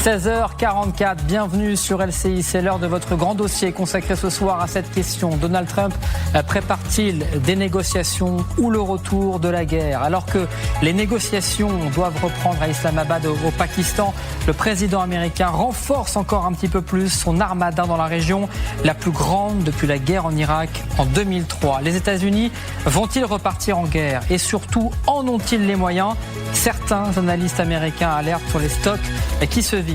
16h44, bienvenue sur LCI, c'est l'heure de votre grand dossier consacré ce soir à cette question. Donald Trump prépare-t-il des négociations ou le retour de la guerre? Alors que les négociations doivent reprendre à Islamabad au Pakistan, le président américain renforce encore un petit peu plus son armada dans la région, la plus grande depuis la guerre en Irak en 2003. Les États-Unis vont-ils repartir en guerre? Et surtout, en ont-ils les moyens? Certains analystes américains alertent sur les stocks qui se vident.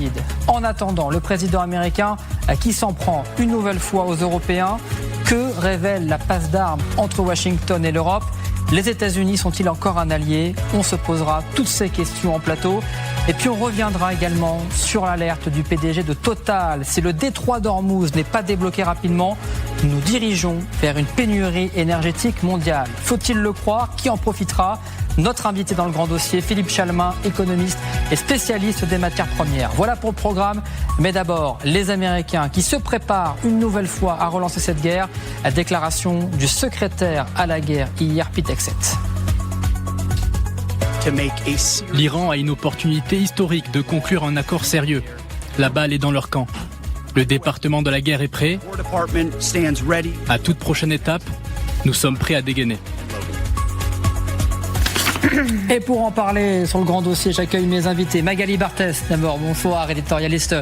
En attendant, le président américain qui s'en prend une nouvelle fois aux Européens. Que révèle la passe d'armes entre Washington et l'Europe? Les États-Unis sont-ils encore un allié? On se posera toutes ces questions en plateau. Et puis on reviendra également sur l'alerte du PDG de Total. Si le détroit d'Ormuz n'est pas débloqué rapidement, nous nous dirigeons vers une pénurie énergétique mondiale. Faut-il le croire? Qui en profitera? Notre invité dans le grand dossier, Philippe Chalmin, économiste et spécialiste des matières premières. Voilà pour le programme. Mais d'abord, les Américains qui se préparent une nouvelle fois à relancer cette guerre. La déclaration du secrétaire à la guerre hier, Pete Hegseth. L'Iran a une opportunité historique de conclure un accord sérieux. La balle est dans leur camp. Le département de la guerre est prêt. À toute prochaine étape, nous sommes prêts à dégainer. Et pour en parler sur le grand dossier, j'accueille mes invités. Magali Barthès, d'abord, bonsoir, éditorialiste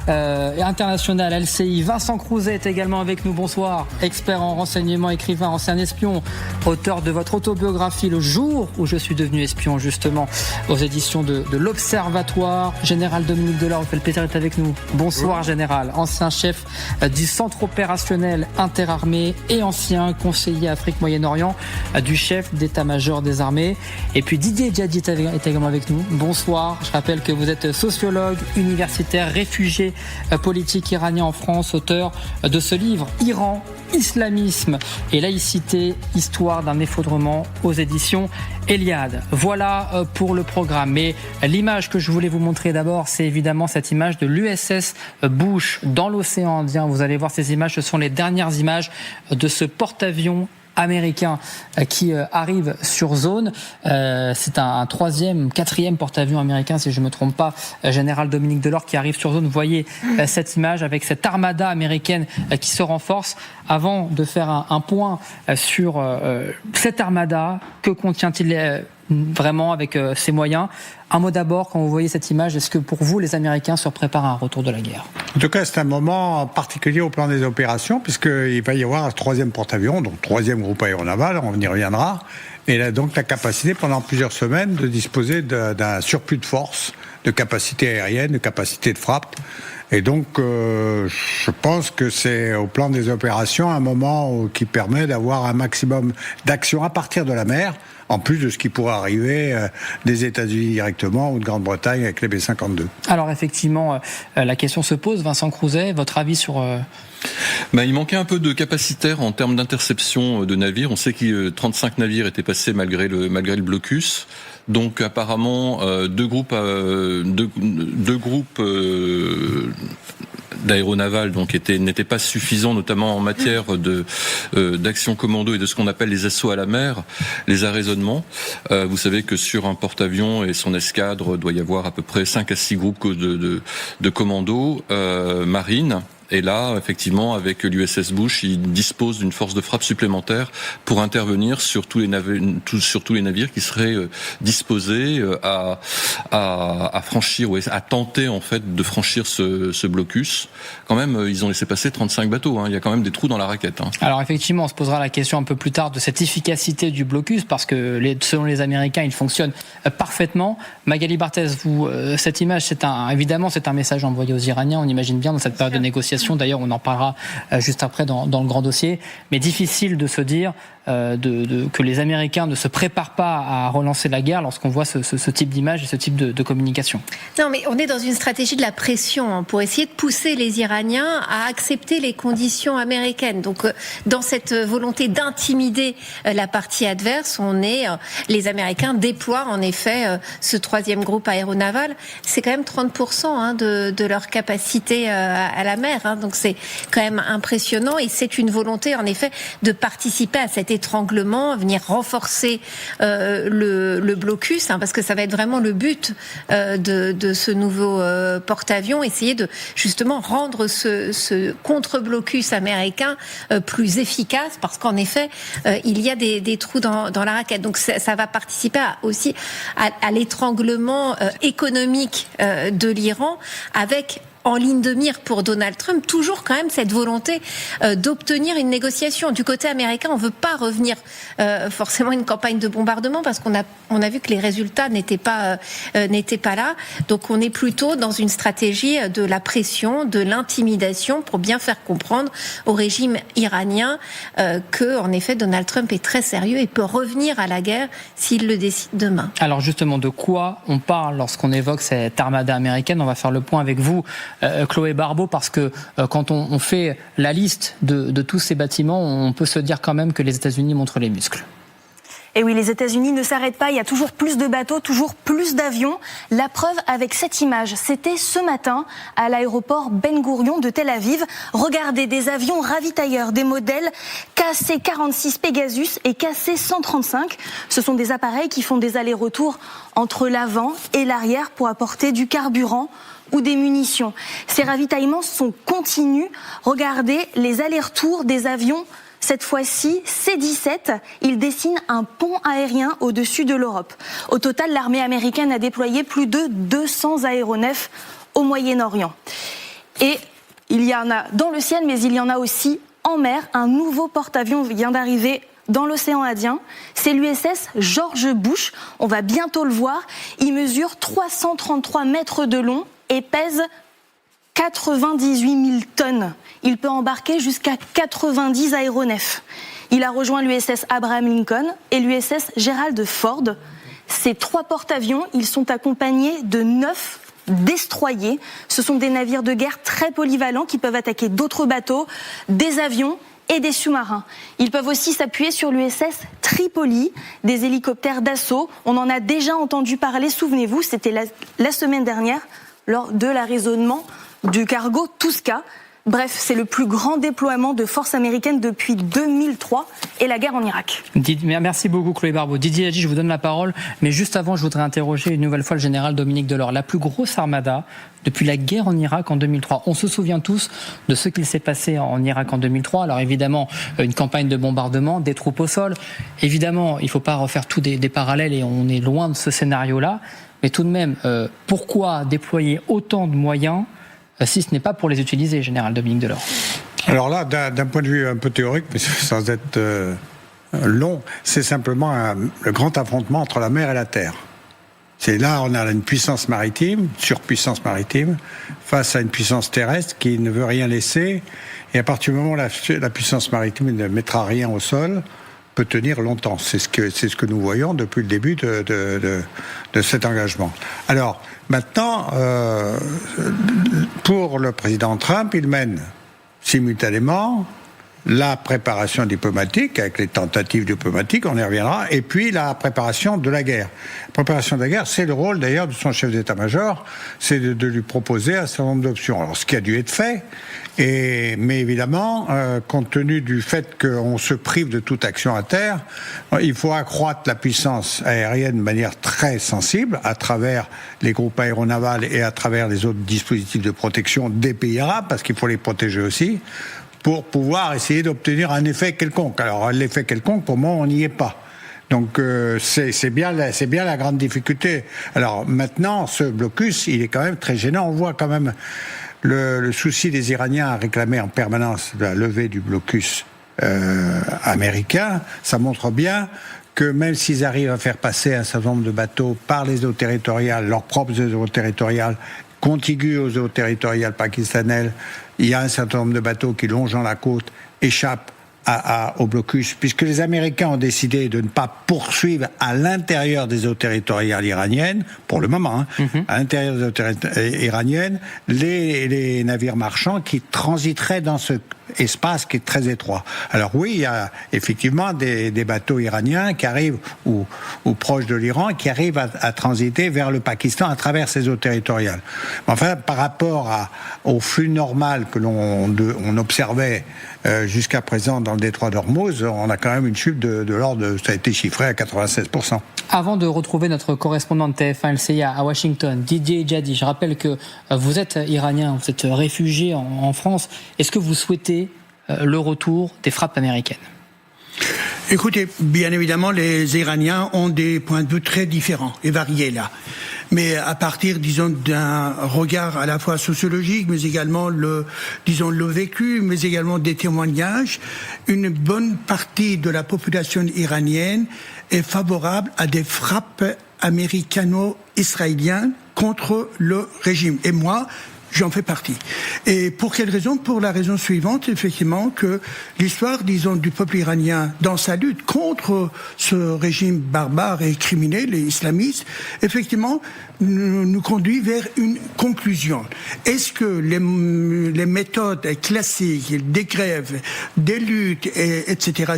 international LCI. Vincent Crouzet est également avec nous, bonsoir. Expert en renseignement, écrivain, ancien espion, auteur de votre autobiographie Le jour où je suis devenu espion, justement, aux éditions de l'Observatoire. Général Dominique Delors, vous faites le plaisir d'être avec nous. Bonsoir, général. Ancien chef du centre opérationnel interarmé et ancien conseiller Afrique-Moyen-Orient du chef d'état-major des armées. Et puis Didier Djadji est également avec nous. Bonsoir. Je rappelle que vous êtes sociologue, universitaire, réfugié politique iranien en France, auteur de ce livre Iran, islamisme et laïcité, histoire d'un effondrement aux éditions Eliade. Voilà pour le programme. Mais l'image que je voulais vous montrer d'abord, c'est évidemment cette image de l'USS Bush dans l'océan Indien. Vous allez voir ces images, ce sont les dernières images de ce porte-avions américain qui arrive sur zone. C'est un quatrième porte-avions américain, si je ne me trompe pas, général Dominique Delors qui arrive sur zone. Vous voyez cette image avec cette armada américaine qui se renforce. Avant de faire un point sur cette armada, que contient-il vraiment avec ses moyens? Un mot d'abord, quand vous voyez cette image, est-ce que pour vous, les Américains se préparent à un retour de la guerre? En tout cas, c'est un moment particulier au plan des opérations, puisqu'il va y avoir un troisième porte-avions, donc troisième groupe aéronaval, on y reviendra, et là, donc la capacité pendant plusieurs semaines de disposer d'un surplus de force, de capacité aérienne, de capacité de frappe. Et donc, je pense que c'est au plan des opérations un moment qui permet d'avoir un maximum d'action à partir de la mer, en plus de ce qui pourrait arriver des États-Unis directement ou de Grande-Bretagne avec les B-52. Alors effectivement, la question se pose, Vincent Crouzet, votre avis sur... Il manquait un peu de capacitaire en termes d'interception de navires. On sait que 35 navires étaient passés malgré le blocus. Donc apparemment deux groupes d'aéronavals n'étaient pas suffisants, notamment en matière d'action commando et de ce qu'on appelle les assauts à la mer, les arraisonnements. Vous savez que sur un porte-avions et son escadre, doit y avoir à peu près 5 à 6 groupes de commandos marines. Et là, effectivement, avec l'USS Bush, il dispose d'une force de frappe supplémentaire pour intervenir sur tous les navires qui seraient disposés à franchir, ou à tenter en fait de franchir ce blocus. Quand même, ils ont laissé passer 35 bateaux. Il y a quand même des trous dans la raquette. Alors effectivement, on se posera la question un peu plus tard de cette efficacité du blocus, parce que selon les Américains, il fonctionne parfaitement. Magali Barthès, cette image, évidemment, c'est un message envoyé aux Iraniens. On imagine bien dans cette période de négociation. D'ailleurs, on en parlera juste après dans le grand dossier. Mais difficile de se dire que les Américains ne se préparent pas à relancer la guerre lorsqu'on voit ce type d'image et ce type de communication. Non, mais on est dans une stratégie de la pression pour essayer de pousser les Iraniens à accepter les conditions américaines. Donc, dans cette volonté d'intimider la partie adverse, les Américains déploient en effet ce troisième groupe aéronaval. C'est quand même 30% de leur capacité à la mer. Donc, c'est quand même impressionnant et c'est une volonté en effet de participer à cette d'étranglement, venir renforcer le blocus, parce que ça va être vraiment le but de ce nouveau porte-avions, essayer de justement rendre ce contre-blocus américain plus efficace, parce qu'en effet, il y a des trous dans la raquette. Donc ça va participer aussi à l'étranglement économique de l'Iran, avec en ligne de mire pour Donald Trump toujours quand même cette volonté d'obtenir une négociation. Du côté américain, on veut pas revenir forcément à une campagne de bombardement, parce qu'on a vu que les résultats n'étaient pas là. Donc on est plutôt dans une stratégie de la pression, de l'intimidation, pour bien faire comprendre au régime iranien que en effet Donald Trump est très sérieux et peut revenir à la guerre s'il le décide demain. Alors justement, de quoi on parle lorsqu'on évoque cette armada américaine? On va faire le point avec vous, Chloé Barbeau, parce que quand on fait la liste de tous ces bâtiments, on peut se dire quand même que les États-Unis montrent les muscles. Et oui, les États-Unis ne s'arrêtent pas, il y a toujours plus de bateaux, toujours plus d'avions. La preuve avec cette image, c'était ce matin à l'aéroport Ben Gourion de Tel Aviv. Regardez, des avions ravitailleurs, des modèles KC-46 Pegasus et KC-135. Ce sont des appareils qui font des allers-retours entre l'avant et l'arrière pour apporter du carburant ou des munitions. Ces ravitaillements sont continus. Regardez les allers-retours des avions. Cette fois-ci, C-17, il dessine un pont aérien au-dessus de l'Europe. Au total, l'armée américaine a déployé plus de 200 aéronefs au Moyen-Orient. Et il y en a dans le ciel, mais il y en a aussi en mer. Un nouveau porte-avions vient d'arriver dans l'océan Indien. C'est l'USS George Bush. On va bientôt le voir. Il mesure 333 mètres de long et pèse 98 000 tonnes. Il peut embarquer jusqu'à 90 aéronefs. Il a rejoint l'USS Abraham Lincoln et l'USS Gerald Ford. Ces 3 porte-avions, ils sont accompagnés de 9 destroyers. Ce sont des navires de guerre très polyvalents qui peuvent attaquer d'autres bateaux, des avions et des sous-marins. Ils peuvent aussi s'appuyer sur l'USS Tripoli, des hélicoptères d'assaut. On en a déjà entendu parler, souvenez-vous, c'était la semaine dernière lors de l'arraisonnement du cargo Tuska. Bref, c'est le plus grand déploiement de forces américaines depuis 2003 et la guerre en Irak. Merci beaucoup Chloé Barbeau. Didier Hadji, je vous donne la parole, mais juste avant, je voudrais interroger une nouvelle fois le général Dominique Delors. La plus grosse armada depuis la guerre en Irak en 2003. On se souvient tous de ce qu'il s'est passé en Irak en 2003. Alors évidemment, une campagne de bombardement, des troupes au sol. Évidemment, il ne faut pas refaire tous des parallèles et on est loin de ce scénario-là. Mais tout de même, pourquoi déployer autant de moyens si ce n'est pas pour les utiliser, général Dominique Delors? Alors là, d'un point de vue un peu théorique, mais sans être long, c'est simplement le grand affrontement entre la mer et la terre. C'est là, on a une puissance maritime, surpuissance maritime, face à une puissance terrestre qui ne veut rien laisser. Et à partir du moment où la puissance maritime ne mettra rien au sol, peut tenir longtemps. C'est ce que nous voyons depuis le début de cet engagement. Alors, maintenant, pour le président Trump, il mène simultanément la préparation diplomatique, avec les tentatives diplomatiques, on y reviendra, et puis la préparation de la guerre. La préparation de la guerre, c'est le rôle d'ailleurs de son chef d'état-major, c'est de lui proposer un certain nombre d'options. Alors, ce qui a dû être fait, mais évidemment, compte tenu du fait qu'on se prive de toute action à terre, il faut accroître la puissance aérienne de manière très sensible à travers les groupes aéronavals et à travers les autres dispositifs de protection des pays arabes, parce qu'il faut les protéger aussi, pour pouvoir essayer d'obtenir un effet quelconque. Alors, l'effet quelconque, pour moi, on n'y est pas. Donc, c'est bien la grande difficulté. Alors, maintenant, ce blocus, il est quand même très gênant. On voit quand même le souci des Iraniens à réclamer en permanence la levée du blocus américain. Ça montre bien que même s'ils arrivent à faire passer un certain nombre de bateaux par les eaux territoriales, leurs propres eaux territoriales, contiguës aux eaux territoriales pakistanaises, il y a un certain nombre de bateaux qui, longeant la côte, échappent au blocus, puisque les Américains ont décidé de ne pas poursuivre à l'intérieur des eaux territoriales iraniennes, pour le moment, à l'intérieur des eaux territoriales iraniennes, les navires marchands qui transiteraient dans ce espace qui est très étroit. Alors oui, il y a effectivement des bateaux iraniens qui arrivent, ou proches de l'Iran, qui arrivent à transiter vers le Pakistan à travers ces eaux territoriales. Enfin, par rapport au flux normal que l'on observait jusqu'à présent dans le détroit d'Ormuz, on a quand même une chute de l'ordre, ça a été chiffré à 96%. Avant de retrouver notre correspondant de TF1 LCI à Washington, Didier Djadi, je rappelle que vous êtes iranien, vous êtes réfugié en France. Est-ce que vous souhaitez le retour des frappes américaines ? Écoutez, bien évidemment, les Iraniens ont des points de vue très différents et variés là. Mais à partir, disons, d'un regard à la fois sociologique, mais également le vécu, mais également des témoignages, une bonne partie de la population iranienne est favorable à des frappes américano-israéliennes contre le régime. Et moi, j'en fais partie. Et pour quelle raison ? Pour la raison suivante, effectivement, que l'histoire, disons, du peuple iranien dans sa lutte contre ce régime barbare et criminel et islamiste, effectivement, nous conduit vers une conclusion. Est-ce que les méthodes classiques, des grèves, des luttes, etc.,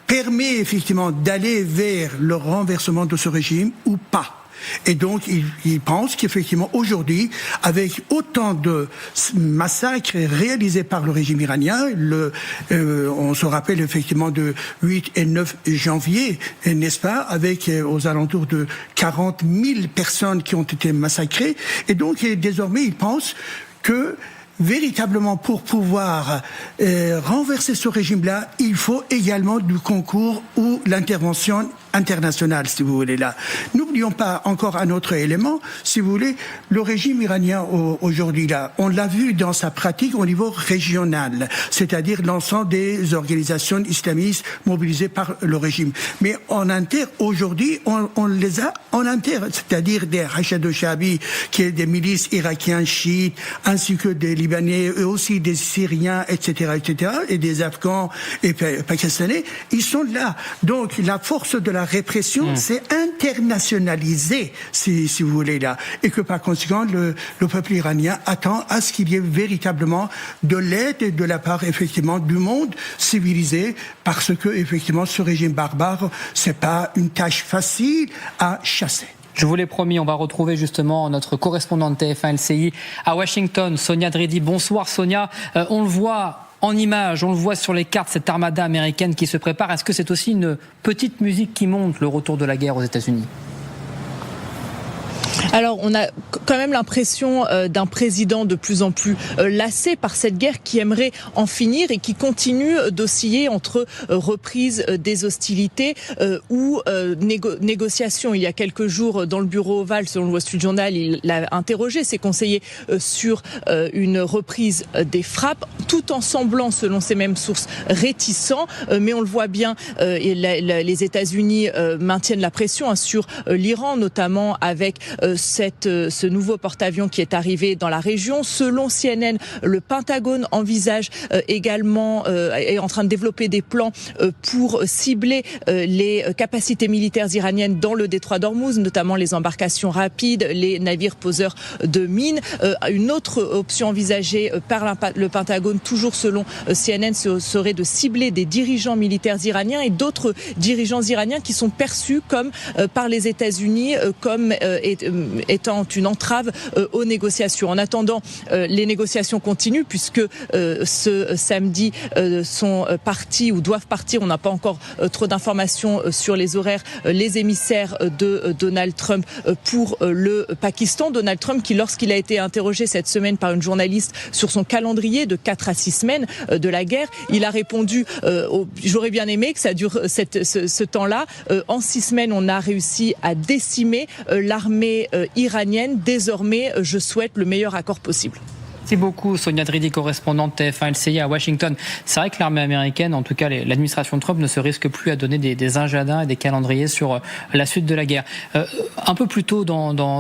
permettent effectivement d'aller vers le renversement de ce régime ou pas ? Et donc, il pense qu'effectivement, aujourd'hui, avec autant de massacres réalisés par le régime iranien, on se rappelle effectivement de 8 et 9 janvier, n'est-ce pas, avec aux alentours de 40 000 personnes qui ont été massacrées. Et donc, désormais, il pense que véritablement, pour pouvoir renverser ce régime-là, il faut également du concours ou l'intervention internationale, si vous voulez, là. N'oublions pas encore un autre élément, si vous voulez, le régime iranien aujourd'hui, là, on l'a vu dans sa pratique au niveau régional, c'est-à-dire l'ensemble des organisations islamistes mobilisées par le régime. Mais en inter, aujourd'hui, on les a en inter, c'est-à-dire des Hachad al-Shaabi, qui est des milices irakiennes chiites, ainsi que des Libanais, et aussi des Syriens, etc., et des Afghans et Pakistanais, ils sont là. Donc, la force de la répression s'est internationalisée, si vous voulez, là. Et que, par conséquent, le peuple iranien attend à ce qu'il y ait véritablement de l'aide de la part, effectivement, du monde civilisé, parce que, effectivement, ce régime barbare, c'est pas une tâche facile à chasser. Je vous l'ai promis, on va retrouver justement notre correspondante TF1 LCI à Washington, Sonia Dridi. Bonsoir Sonia, on le voit en images, on le voit sur les cartes, cette armada américaine qui se prépare. Est-ce que c'est aussi une petite musique qui monte, le retour de la guerre aux États-Unis ? Alors, on a quand même l'impression d'un président de plus en plus lassé par cette guerre, qui aimerait en finir et qui continue d'osciller entre reprise des hostilités ou négociations. Il y a quelques jours, dans le bureau ovale, selon le Wall Street Journal, il a interrogé ses conseillers sur une reprise des frappes, tout en semblant, selon ces mêmes sources, réticents. Mais on le voit bien, les États-Unis maintiennent la pression sur l'Iran, notamment avec ce nouveau porte-avions qui est arrivé dans la région. Selon CNN, le Pentagone envisage également, est en train de développer des plans pour cibler les capacités militaires iraniennes dans le détroit d'Ormuz, notamment les embarcations rapides, les navires poseurs de mines. Une autre option envisagée par le Pentagone, toujours selon CNN, serait de cibler des dirigeants militaires iraniens et d'autres dirigeants iraniens qui sont perçus comme par les États-Unis comme étant une entrave aux négociations. En attendant, les négociations continuent puisque ce samedi sont partis ou doivent partir, on n'a pas encore trop d'informations sur les horaires, les émissaires de Donald Trump pour le Pakistan. Donald Trump qui, lorsqu'il a été interrogé cette semaine par une journaliste sur son calendrier de 4 à 6 semaines de la guerre, il a répondu j'aurais bien aimé que ça dure ce temps-là. En 6 semaines, on a réussi à décimer l'armée iranienne. Désormais, je souhaite le meilleur accord possible. Merci beaucoup Sonia Dridi, correspondante TF1 LCI à Washington. C'est vrai que l'armée américaine, en tout cas l'administration Trump, ne se risque plus à donner des agendas et des calendriers sur la suite de la guerre. Un peu plus tôt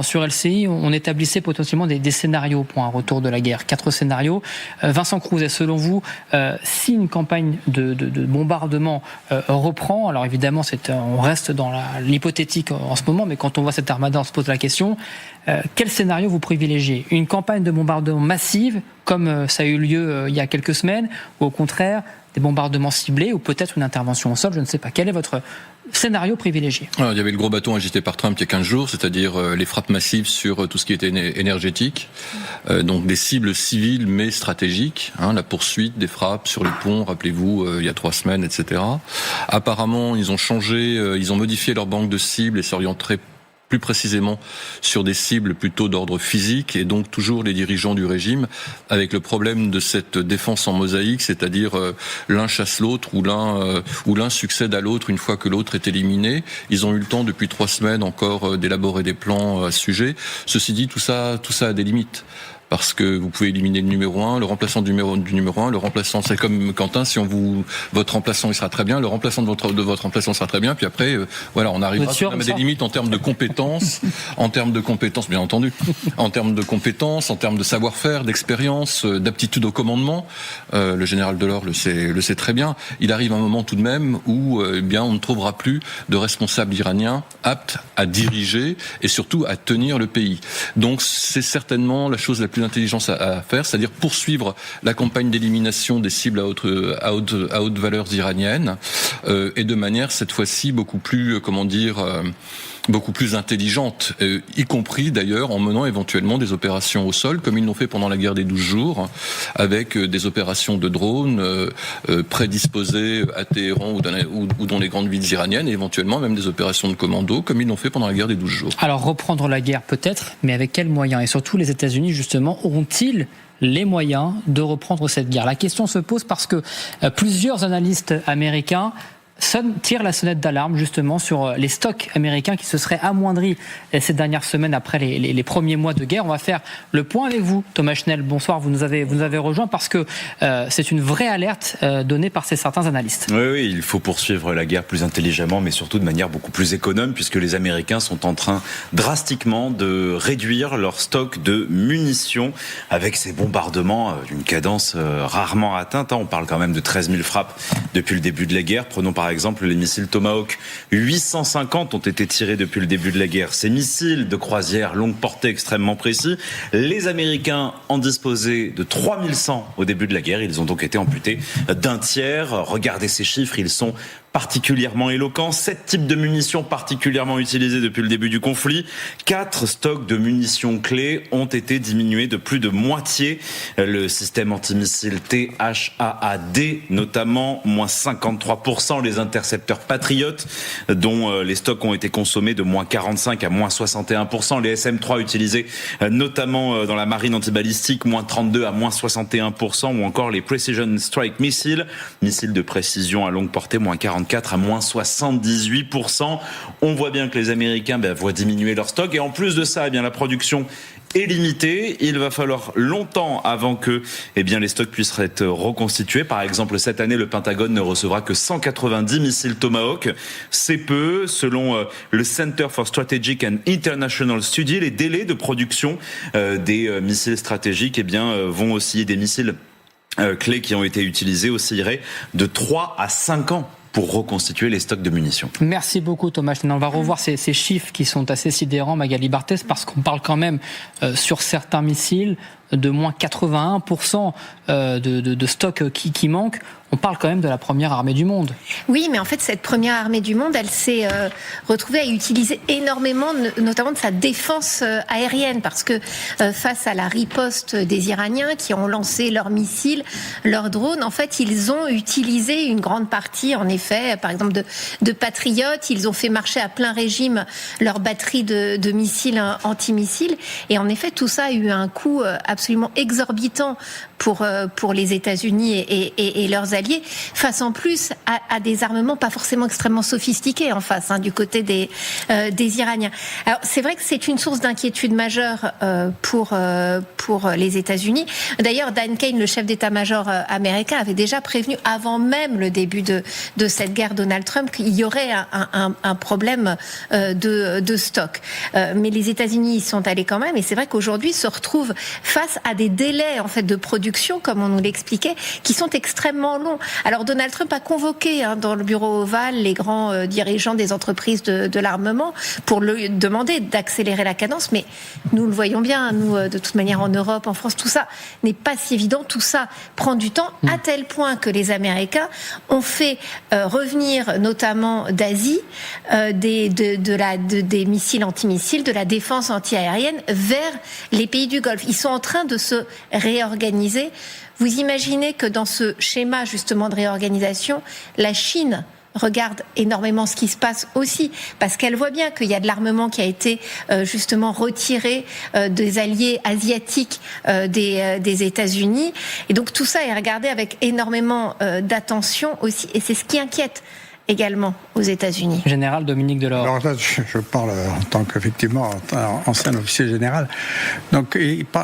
sur LCI, on établissait potentiellement des scénarios pour un retour de la guerre. 4 scénarios. Vincent Crouzet, selon vous, si une campagne de bombardement reprend, alors évidemment on reste dans l'hypothétique en ce moment, mais quand on voit cette armada, on se pose la question, quel scénario vous privilégiez ? Une campagne de bombardement massive, comme ça a eu lieu il y a quelques semaines, ou au contraire, des bombardements ciblés ou peut-être une intervention au sol, je ne sais pas. Quel est votre scénario privilégié? Alors, il y avait le gros bâton agité par Trump il y a 15 jours, c'est-à-dire les frappes massives sur tout ce qui était énergétique, donc des cibles civiles mais stratégiques, la poursuite des frappes sur les ponts, rappelez-vous, il y a 3 semaines, etc. Apparemment, ils ont changé, ils ont modifié leur banque de cibles et s'orienteraient plus précisément sur des cibles plutôt d'ordre physique, et donc toujours les dirigeants du régime avec le problème de cette défense en mosaïque, c'est-à-dire l'un chasse l'autre ou l'un succède à l'autre une fois que l'autre est éliminé. Ils ont eu le temps depuis 3 semaines encore d'élaborer des plans à ce sujet. Ceci dit, tout ça a des limites. Parce que vous pouvez éliminer le numéro 1, le remplaçant du numéro 1, le remplaçant, c'est comme Quentin, si votre remplaçant il sera très bien, le remplaçant de votre remplaçant sera très bien, puis après, voilà, on arrivera à des limites en termes de compétences, bien entendu, en termes de compétences, en termes de savoir-faire, d'expérience, d'aptitude au commandement. Le général Delors le sait très bien. Il arrive un moment tout de même où, on ne trouvera plus de responsables iraniens aptes à diriger et surtout à tenir le pays. Donc, c'est certainement la chose la plus intelligence à faire, c'est-à-dire poursuivre la campagne d'élimination des cibles à haute valeurs iraniennes, et de manière cette fois-ci beaucoup plus intelligente, y compris d'ailleurs en menant éventuellement des opérations au sol, comme ils l'ont fait pendant la guerre des 12 jours, avec des opérations de drones prédisposées à Téhéran ou dans les grandes villes iraniennes, et éventuellement même des opérations de commando, comme ils l'ont fait pendant la guerre des 12 jours. Alors reprendre la guerre peut-être, mais avec quels moyens? Et surtout les États-Unis justement auront-ils les moyens de reprendre cette guerre? La question se pose parce que plusieurs analystes américains tire la sonnette d'alarme justement sur les stocks américains qui se seraient amoindris ces dernières semaines après les premiers mois de guerre. On va faire le point avec vous, Thomas Schnell. Bonsoir, vous nous avez rejoint parce que c'est une vraie alerte donnée par certains analystes. Oui, il faut poursuivre la guerre plus intelligemment, mais surtout de manière beaucoup plus économe, puisque les Américains sont en train drastiquement de réduire leur stock de munitions avec ces bombardements d'une cadence rarement atteinte. On parle quand même de 13 000 frappes depuis le début de la guerre. Prenons par exemple les missiles Tomahawk. 850 ont été tirés depuis le début de la guerre. Ces missiles de croisière longue portée extrêmement précis, les Américains en disposaient de 3100 au début de la guerre. Ils ont donc été amputés d'un tiers. Regardez ces chiffres, ils sont particulièrement éloquents. 7 types de munitions particulièrement utilisées depuis le début du conflit. 4 stocks de munitions clés ont été diminués de plus de moitié. Le système antimissile THAAD, notamment, moins 53%. Les intercepteurs Patriot, dont les stocks ont été consommés de moins 45 à moins 61%. Les SM-3 utilisés notamment dans la marine antibalistique, moins 32 à moins 61%. Ou encore les Precision Strike Missiles, missiles de précision à longue portée, moins 44 à moins 78%. On voit bien que les Américains voient diminuer leur stock. Et en plus de ça, la production est limitée. Il va falloir longtemps avant que les stocks puissent être reconstitués. Par exemple, cette année, le Pentagone ne recevra que 190 missiles Tomahawk. C'est peu. Selon le Center for Strategic and International Study, les délais de production des missiles stratégiques vont osciller. Des missiles clés qui ont été utilisés oscilleraient de 3 à 5 ans pour reconstituer les stocks de munitions. Merci beaucoup Thomas. On va revoir ces chiffres qui sont assez sidérants, Magali Barthès, parce qu'on parle quand même sur certains missiles de moins 81% de stocks qui manquent. On parle quand même de la première armée du monde. Oui, mais en fait, cette première armée du monde, elle s'est retrouvée à utiliser énormément, notamment de sa défense aérienne, parce que face à la riposte des Iraniens qui ont lancé leurs missiles, leurs drones, en fait, ils ont utilisé une grande partie, en effet, par exemple, de patriotes. Ils ont fait marcher à plein régime leur batterie de missiles antimissiles. Et en effet, tout ça a eu un coût absolument exorbitant pour les États-Unis et leurs alliés, face en plus à des armements pas forcément extrêmement sophistiqués en face, du côté des Iraniens. Alors c'est vrai que c'est une source d'inquiétude majeure pour les États-Unis. D'ailleurs, Dan Kane, le chef d'état-major américain, avait déjà prévenu avant même le début de cette guerre Donald Trump qu'il y aurait un problème de stock. Mais les États-Unis y sont allés quand même, et c'est vrai qu'aujourd'hui se retrouvent face face à des délais en fait de production, comme on nous l'expliquait, qui sont extrêmement longs. Alors Donald Trump a convoqué dans le bureau ovale les grands dirigeants des entreprises de l'armement pour lui demander d'accélérer la cadence, mais nous le voyons bien, nous de toute manière en Europe, en France, tout ça n'est pas si évident, tout ça prend du temps, à tel point que les Américains ont fait revenir notamment d'Asie des missiles antimissiles, de la défense antiaérienne vers les pays du Golfe. Ils sont en train de se réorganiser. Vous imaginez que dans ce schéma justement de réorganisation, la Chine regarde énormément ce qui se passe aussi, parce qu'elle voit bien qu'il y a de l'armement qui a été justement retiré des alliés asiatiques des États-Unis, et donc tout ça est regardé avec énormément d'attention aussi, et c'est ce qui inquiète également aux États-Unis. Général Dominique Delors. Alors là, je parle en tant qu'effectivement ancien officier général. Donc,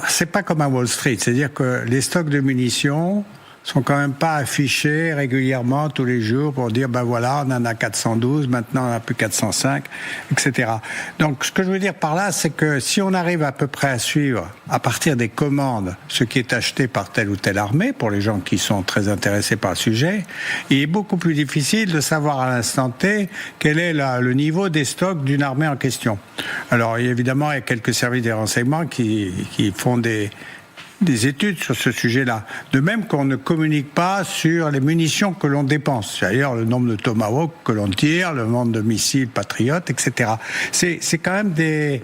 c'est pas comme à Wall Street, c'est-à-dire que les stocks de munitions sont quand même pas affichés régulièrement tous les jours pour dire ben voilà, on en a 412, maintenant on en a plus 405, etc. Donc ce que je veux dire par là, c'est que si on arrive à peu près à suivre à partir des commandes ce qui est acheté par telle ou telle armée, pour les gens qui sont très intéressés par le sujet, il est beaucoup plus difficile de savoir à l'instant T quel est le niveau des stocks d'une armée en question. Alors évidemment, il y a quelques services des renseignements qui font des études sur ce sujet-là. De même qu'on ne communique pas sur les munitions que l'on dépense. D'ailleurs, le nombre de Tomahawk que l'on tire, le nombre de missiles Patriot, etc. C'est quand même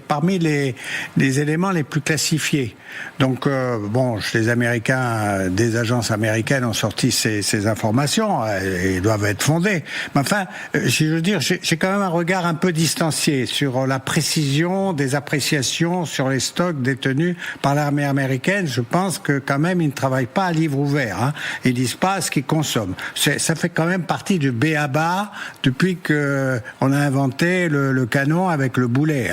parmi les éléments les plus classifiés. Donc, les Américains, des agences américaines ont sorti ces informations et doivent être fondées. Mais enfin, je veux dire, j'ai quand même un regard un peu distancié sur la précision des appréciations sur les stocks détenus par l'armée américaine. Je pense que quand même ils ne travaillent pas à livre ouvert. Ils disent pas ce qu'ils consomment. Ça fait quand même partie du b.a.-ba depuis que on a inventé le canon avec le boulet.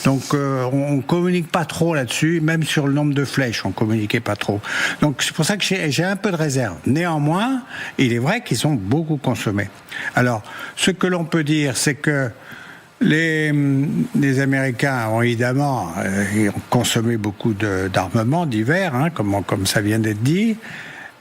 Donc on communique pas trop là-dessus, même sur le nombre de flèches, on communiquait pas trop. Donc c'est pour ça que j'ai un peu de réserve. Néanmoins, il est vrai qu'ils sont beaucoup consommés. Alors, ce que l'on peut dire, c'est que les Américains ont évidemment ont consommé beaucoup d'armements divers, comme ça vient d'être dit.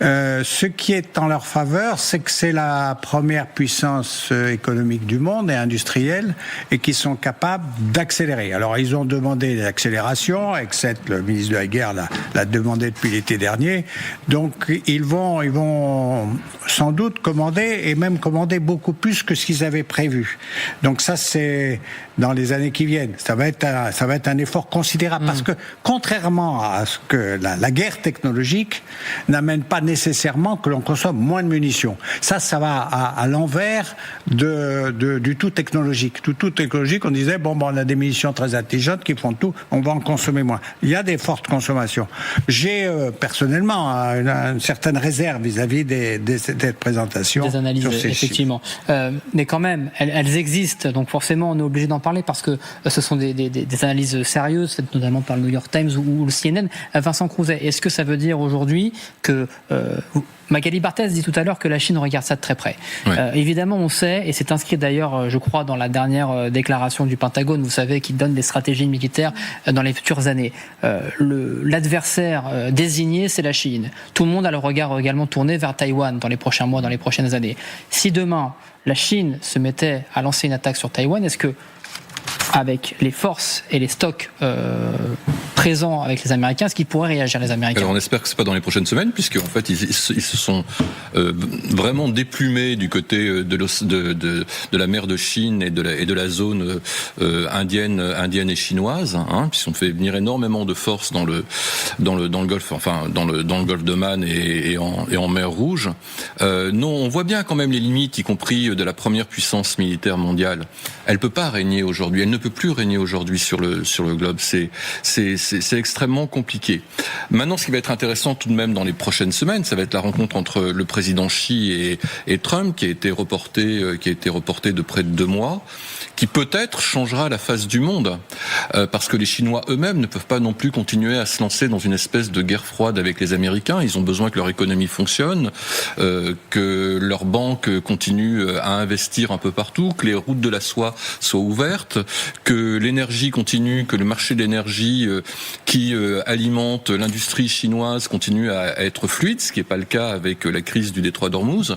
Ce qui est en leur faveur, c'est que c'est la première puissance économique du monde et industrielle, et qui sont capables d'accélérer. Alors ils ont demandé des accélérations, Exet, le ministre de la Guerre, l'a demandé depuis l'été dernier. Donc ils vont sans doute commander, et même commander beaucoup plus que ce qu'ils avaient prévu. Donc ça, c'est dans les années qui viennent. Ça va être un effort considérable, parce que contrairement à ce que la guerre technologique n'amène pas nécessairement que l'on consomme moins de munitions. Ça va à l'envers du tout technologique. Tout technologique, on disait, on a des munitions très intelligentes qui font tout, on va en consommer moins. Il y a des fortes consommations. J'ai personnellement une certaine réserve vis-à-vis des présentations. Des analyses, effectivement. Mais quand même, elles existent, donc forcément on est obligé d'en parler, parce que ce sont des analyses sérieuses, faites notamment par le New York Times ou le CNN. Vincent Crouzet, est-ce que ça veut dire aujourd'hui que Magali Barthès dit tout à l'heure que la Chine regarde ça de très près. Oui. Évidemment, on sait, et c'est inscrit d'ailleurs, je crois, dans la dernière déclaration du Pentagone, vous savez, qui donne des stratégies militaires dans les futures années. L'adversaire désigné, c'est la Chine. Tout le monde a le regard également tourné vers Taïwan dans les prochains mois, dans les prochaines années. Si demain, la Chine se mettait à lancer une attaque sur Taïwan, est-ce que, avec les forces et les stocks présents avec les Américains, est-ce qu'ils pourraient réagir, les Américains? Alors on espère que c'est pas dans les prochaines semaines, puisque en fait ils se sont vraiment déplumés du côté de la mer de Chine et de la zone indienne et chinoise, puisqu'ils ont fait venir énormément de forces dans le Golfe, enfin dans le Golfe d'Oman et en mer Rouge. Non, on voit bien quand même les limites, y compris de la première puissance militaire mondiale. Elle peut pas régner aujourd'hui, elle ne peut plus régner aujourd'hui sur le globe. C'est extrêmement compliqué. Maintenant, ce qui va être intéressant tout de même dans les prochaines semaines, ça va être la rencontre entre le président Xi et Trump, qui a été reportée de près de 2 mois, qui peut-être changera la face du monde, parce que les Chinois eux-mêmes ne peuvent pas non plus continuer à se lancer dans une espèce de guerre froide avec les Américains. Ils ont besoin que leur économie fonctionne, que leurs banques continuent à investir un peu partout, que les routes de la soie soient ouvertes, que l'énergie continue, que le marché de l'énergie qui alimentent l'industrie chinoise continuent à être fluides, ce qui n'est pas le cas avec la crise du détroit d'Ormuz.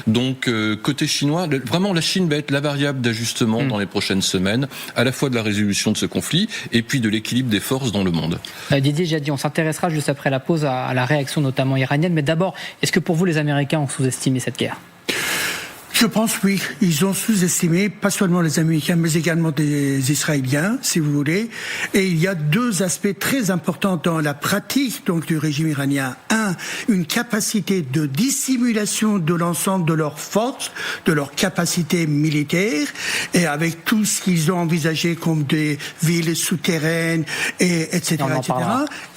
Donc côté chinois, vraiment la Chine va être la variable d'ajustement dans les prochaines semaines, à la fois de la résolution de ce conflit et puis de l'équilibre des forces dans le monde. Didier Jaddy, on s'intéressera juste après la pause à la réaction notamment iranienne, mais d'abord, est-ce que pour vous les Américains ont sous-estimé cette guerre ? Je pense oui, ils ont sous-estimé pas seulement les Américains mais également des Israéliens, si vous voulez. Et il y a deux aspects très importants dans la pratique donc du régime iranien. Un, une capacité de dissimulation de l'ensemble de leurs forces, de leurs capacités militaires, et avec tout ce qu'ils ont envisagé comme des villes souterraines etc.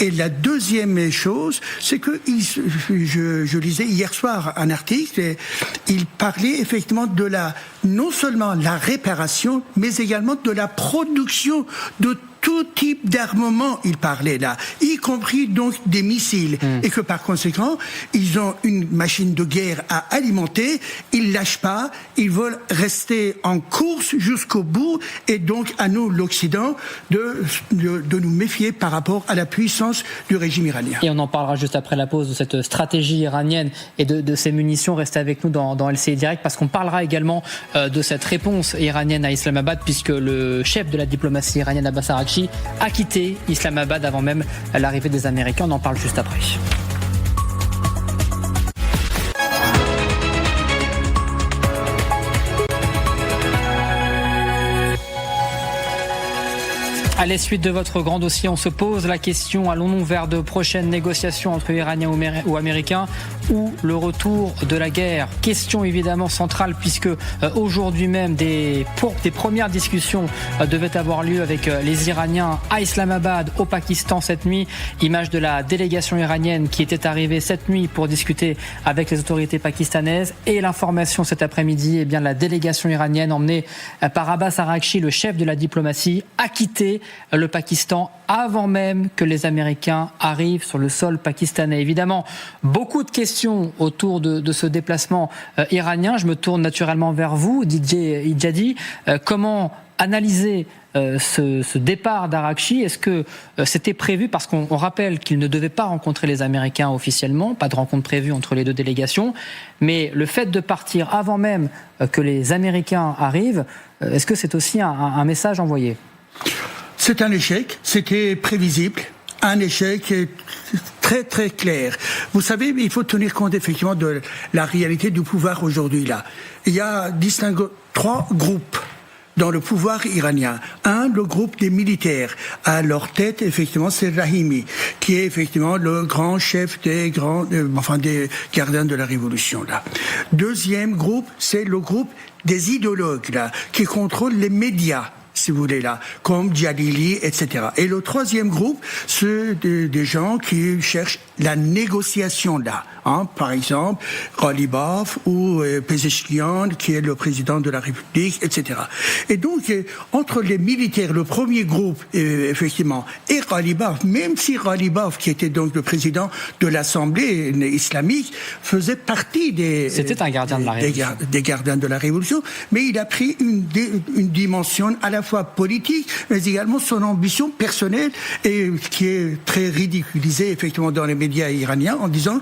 Et la deuxième chose, c'est que je lisais hier soir un article et il parlait effectivement de non seulement la réparation, mais également de la production de tout type d'armement, il parlait là, y compris donc des missiles. Et que par conséquent, ils ont une machine de guerre à alimenter, ils lâchent pas, ils veulent rester en course jusqu'au bout, et donc à nous, l'Occident, de nous méfier par rapport à la puissance du régime iranien. Et on en parlera juste après la pause de cette stratégie iranienne et de ces munitions. Restez avec nous dans LCI Direct, parce qu'on parlera également de cette réponse iranienne à Islamabad, puisque le chef de la diplomatie iranienne, Abbas Araghchi, a quitté Islamabad avant même l'arrivée des Américains. On en parle juste après. À la suite de votre grand dossier, on se pose la question, allons-nous vers de prochaines négociations entre Iraniens ou Américains ou le retour de la guerre? Question évidemment centrale, puisque aujourd'hui même des premières discussions devaient avoir lieu avec les Iraniens à Islamabad, au Pakistan cette nuit. Image de la délégation iranienne qui était arrivée cette nuit pour discuter avec les autorités pakistanaises. Et l'information cet après-midi, eh bien la délégation iranienne emmenée par Abbas Araghchi, le chef de la diplomatie, a quitté le Pakistan avant même que les Américains arrivent sur le sol pakistanais. Évidemment, beaucoup de questions autour de ce déplacement iranien. Je me tourne naturellement vers vous, Didier Jaddy. Comment analyser ce départ d'Araghchi? Est-ce que c'était prévu? Parce qu'on rappelle qu'il ne devait pas rencontrer les Américains officiellement, pas de rencontre prévue entre les deux délégations, mais le fait de partir avant même que les Américains arrivent, est-ce que c'est aussi un message envoyé? C'est un échec, c'était prévisible, un échec très très clair. Vous savez, il faut tenir compte effectivement de la réalité du pouvoir aujourd'hui là. Il y a trois groupes dans le pouvoir iranien. Un, le groupe des militaires. À leur tête, effectivement, c'est Rahimi, qui est effectivement le grand chef des gardiens de la révolution là. Deuxième groupe, c'est le groupe des idéologues là, qui contrôlent les médias, si vous voulez là, comme Jalili, etc. Et le troisième groupe, c'est des gens qui cherchent la négociation là. Par exemple, Ghalibaf ou Pezeshkian, qui est le président de la République, etc. Et donc, entre les militaires, le premier groupe, effectivement, et Ghalibaf, même si Ghalibaf, qui était donc le président de l'Assemblée islamique, faisait partie C'était un gardien de la Révolution. Des gardiens de la Révolution, mais il a pris une dimension à la fois politique, mais également son ambition personnelle, et qui est très ridiculisée, effectivement, dans les médias iraniens, en disant,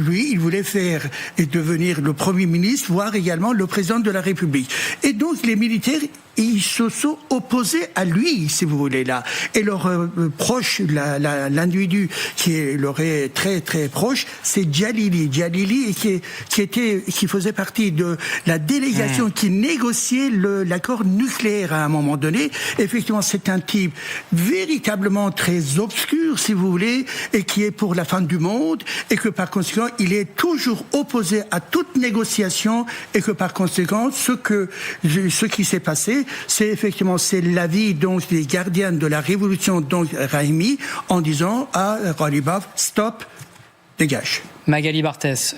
lui, il voulait faire et devenir le Premier ministre, voire également le président de la République. Et donc, les militaires, ils se sont opposés à lui, si vous voulez, là. Et leur proche, l'individu qui leur est très, très proche, c'est Jalili. Jalili, qui faisait partie de la délégation qui négociait l'accord nucléaire à un moment donné. Effectivement, c'est un type véritablement très obscur, si vous voulez, et qui est pour la fin du monde, et que par conséquent, il est toujours opposé à toute négociation, et que par conséquent, ce qui s'est passé, c'est l'avis donc des gardiens de la révolution, donc Rahimi, en disant à Ghalibaf, stop, dégage. Magali Barthès,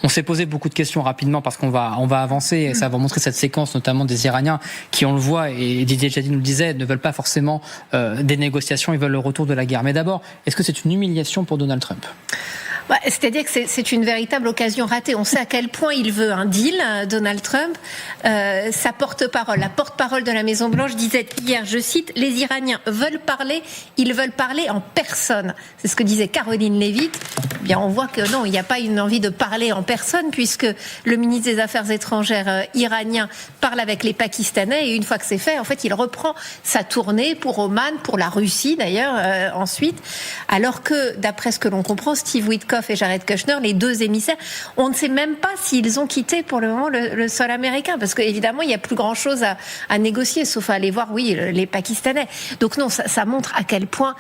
on s'est posé beaucoup de questions rapidement parce qu'on va avancer et ça va montrer cette séquence notamment des Iraniens qui, on le voit, et Didier Jaddy nous le disait, ne veulent pas forcément des négociations, ils veulent le retour de la guerre. Mais d'abord, est-ce que c'est une humiliation pour Donald Trump ? C'est-à-dire que c'est une véritable occasion ratée. On sait à quel point il veut un deal, Donald Trump. Sa porte-parole, la porte-parole de la Maison-Blanche disait hier, je cite, « Les Iraniens veulent parler, ils veulent parler en personne ». C'est ce que disait Caroline Leavitt. Eh bien, on voit que non, il n'y a pas une envie de parler en personne puisque le ministre des Affaires étrangères iranien parle avec les Pakistanais et une fois que c'est fait, en fait, il reprend sa tournée pour Oman, pour la Russie d'ailleurs, ensuite. Alors que, d'après ce que l'on comprend, Steve Witkoff et Jared Kushner, les deux émissaires, on ne sait même pas s'ils ont quitté pour le moment le sol américain, parce qu'évidemment, il n'y a plus grand-chose à négocier, sauf à aller voir, oui, les Pakistanais. Donc non, ça montre à quel point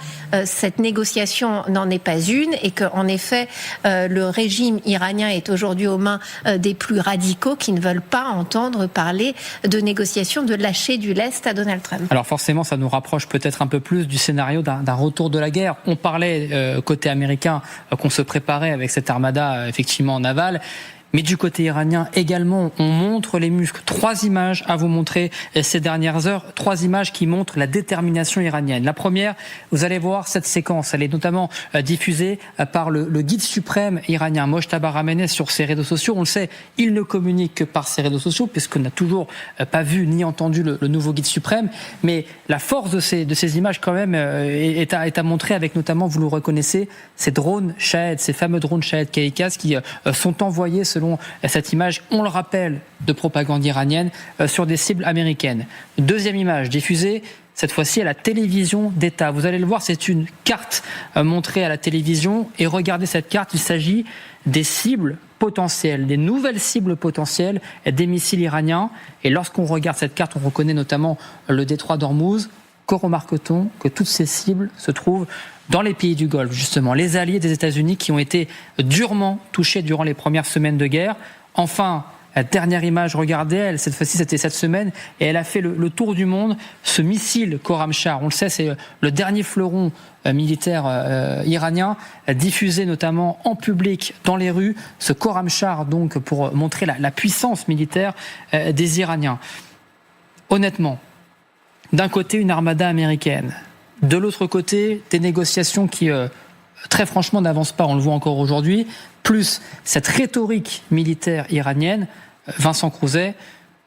cette négociation n'en est pas une, et qu'en effet, le régime iranien est aujourd'hui aux mains des plus radicaux qui ne veulent pas entendre parler de négociations, de lâcher du lest à Donald Trump. Alors forcément, ça nous rapproche peut-être un peu plus du scénario d'un retour de la guerre. On parlait côté américain qu'on se préparait avec cette armada effectivement navale. Mais du côté iranien également, on montre les muscles. 3 images à vous montrer ces dernières heures. 3 images qui montrent la détermination iranienne. La première, vous allez voir cette séquence. Elle est notamment diffusée par le guide suprême iranien, Mojtaba Khamenei, sur ses réseaux sociaux. On le sait, il ne communique que par ses réseaux sociaux, puisqu'on n'a toujours pas vu ni entendu le nouveau guide suprême. Mais la force de ces images, quand même, est à montrer avec notamment, vous le reconnaissez, ces drones Shahed, ces fameux drones Shahed Kaikaz qui sont envoyés selon cette image, on le rappelle, de propagande iranienne sur des cibles américaines. Deuxième image diffusée, cette fois-ci à la télévision d'État. Vous allez le voir, c'est une carte montrée à la télévision. Et regardez cette carte, il s'agit des cibles potentielles, des nouvelles cibles potentielles des missiles iraniens. Et lorsqu'on regarde cette carte, on reconnaît notamment le détroit d'Ormuz. Que remarque-t-on? Que toutes ces cibles se trouvent dans les pays du Golfe, justement, les alliés des États-Unis qui ont été durement touchés durant les premières semaines de guerre. Enfin, la dernière image, regardez-elle, cette fois-ci c'était cette semaine, et elle a fait le tour du monde, ce missile Khorramshahr. On le sait, c'est le dernier fleuron militaire iranien, diffusé notamment en public dans les rues, ce Khorramshahr, donc pour montrer la puissance militaire des Iraniens. Honnêtement, d'un côté une armada américaine, de l'autre côté des négociations qui très franchement n'avancent pas, on le voit encore aujourd'hui, plus cette rhétorique militaire iranienne. Vincent Crouzet,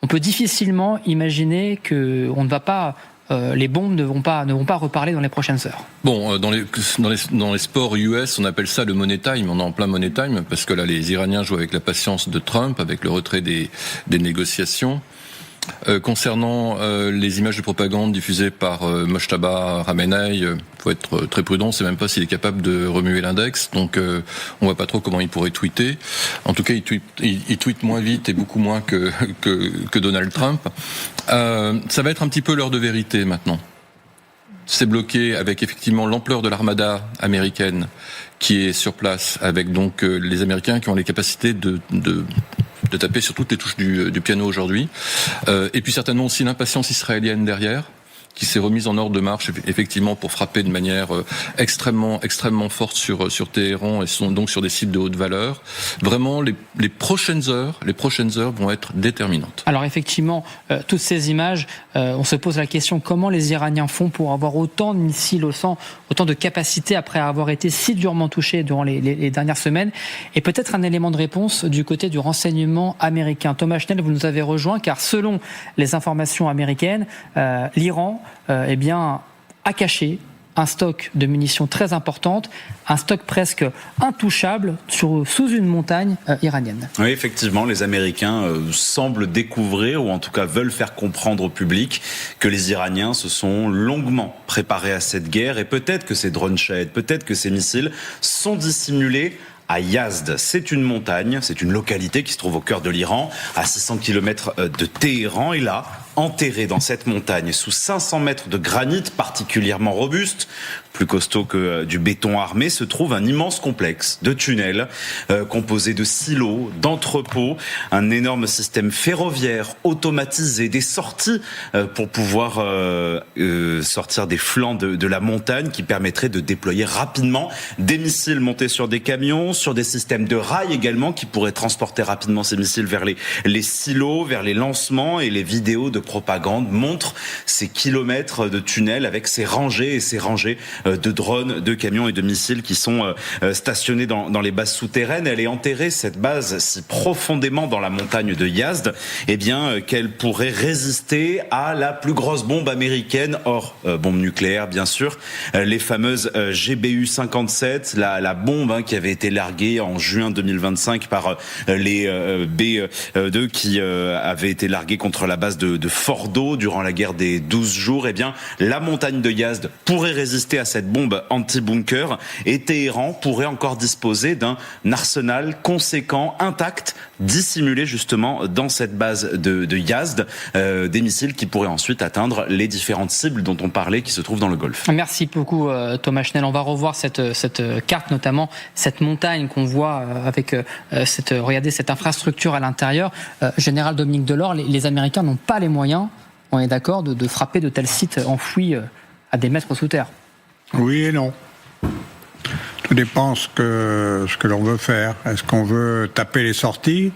on peut difficilement imaginer que on ne va pas les bombes ne vont pas reparler dans les prochaines heures. Bon, dans les sports US, on appelle ça le money time. On est en plein money time parce que là, les Iraniens jouent avec la patience de Trump, avec le retrait des négociations. Concernant les images de propagande diffusées par Mojtaba Khamenei, faut être très prudent. C'est même pas s'il est capable de remuer l'index, donc on voit pas trop comment il pourrait tweeter. En tout cas, il tweete moins vite et beaucoup moins que Donald Trump. Ça va être un petit peu l'heure de vérité maintenant. C'est bloqué avec effectivement l'ampleur de l'armada américaine qui est sur place, avec donc les Américains qui ont les capacités de taper sur toutes les touches du piano aujourd'hui. Et puis certainement aussi l'impatience israélienne derrière, qui s'est remise en ordre de marche effectivement pour frapper de manière extrêmement forte sur Téhéran et donc sur des cibles de haute valeur. Vraiment, les prochaines heures vont être déterminantes. Alors effectivement, toutes ces images, on se pose la question comment les Iraniens font pour avoir autant de missiles, autant de capacités après avoir été si durement touchés durant les dernières semaines. Et peut-être un élément de réponse du côté du renseignement américain. Thomas Schnell, vous nous avez rejoint car selon les informations américaines, l'Iran a caché un stock de munitions très importante, un stock presque intouchable sous une montagne iranienne. Oui, effectivement, les Américains semblent découvrir, ou en tout cas veulent faire comprendre au public, que les Iraniens se sont longuement préparés à cette guerre, et peut-être que ces drones Shahed, peut-être que ces missiles sont dissimulés à Yazd. C'est une montagne, c'est une localité qui se trouve au cœur de l'Iran, à 600 km de Téhéran, et là, enterré dans cette montagne, sous 500 mètres de granit particulièrement robuste, plus costaud que du béton armé, se trouve un immense complexe de tunnels composé de silos, d'entrepôts, un énorme système ferroviaire automatisé, des sorties pour pouvoir sortir des flancs de la montagne qui permettraient de déployer rapidement des missiles montés sur des camions, sur des systèmes de rails également qui pourraient transporter rapidement ces missiles vers les silos, vers les lancements, et les vidéos de propagande montrent ces kilomètres de tunnels avec ces rangées et ces rangées de drones, de camions et de missiles qui sont stationnés dans les bases souterraines. Elle est enterrée, cette base, si profondément dans la montagne de Yazd, eh bien, qu'elle pourrait résister à la plus grosse bombe américaine, hors bombe nucléaire, bien sûr, les fameuses GBU-57, la bombe qui avait été larguée en juin 2025 par les B2 qui avait été larguée contre la base de Fordo durant la guerre des 12 jours. Eh bien, la montagne de Yazd pourrait résister à cette bombe anti-bunker et Téhéran pourrait encore disposer d'un arsenal conséquent, intact, dissimulé justement dans cette base de Yazd, des missiles qui pourraient ensuite atteindre les différentes cibles dont on parlait qui se trouvent dans le Golfe. Merci beaucoup Thomas Schnell. On va revoir cette carte, notamment cette montagne qu'on voit avec regardez cette infrastructure à l'intérieur. Général Dominique Delors, les Américains n'ont pas les moyens, on est d'accord, de frapper de tels sites enfouis à des mètres sous terre. Oui et non. Tout dépend ce que l'on veut faire. Est-ce qu'on veut taper les sorties ?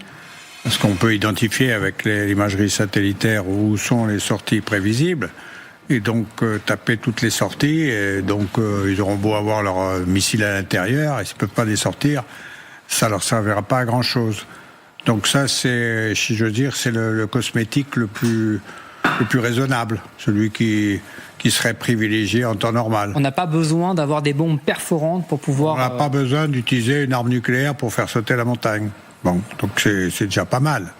Est-ce qu'on peut identifier avec l'imagerie satellitaire où sont les sorties prévisibles ? Et donc taper toutes les sorties, et donc ils auront beau avoir leur missile à l'intérieur, et s'ils ne peuvent pas les sortir, ça leur servira pas à grand chose. Donc ça, c'est, si je veux dire, c'est le cosmétique le plus raisonnable, celui qui serait privilégié en temps normal. On n'a pas besoin d'avoir des bombes perforantes pour pouvoir... On n'a pas besoin d'utiliser une arme nucléaire pour faire sauter la montagne. Bon, donc c'est déjà pas mal.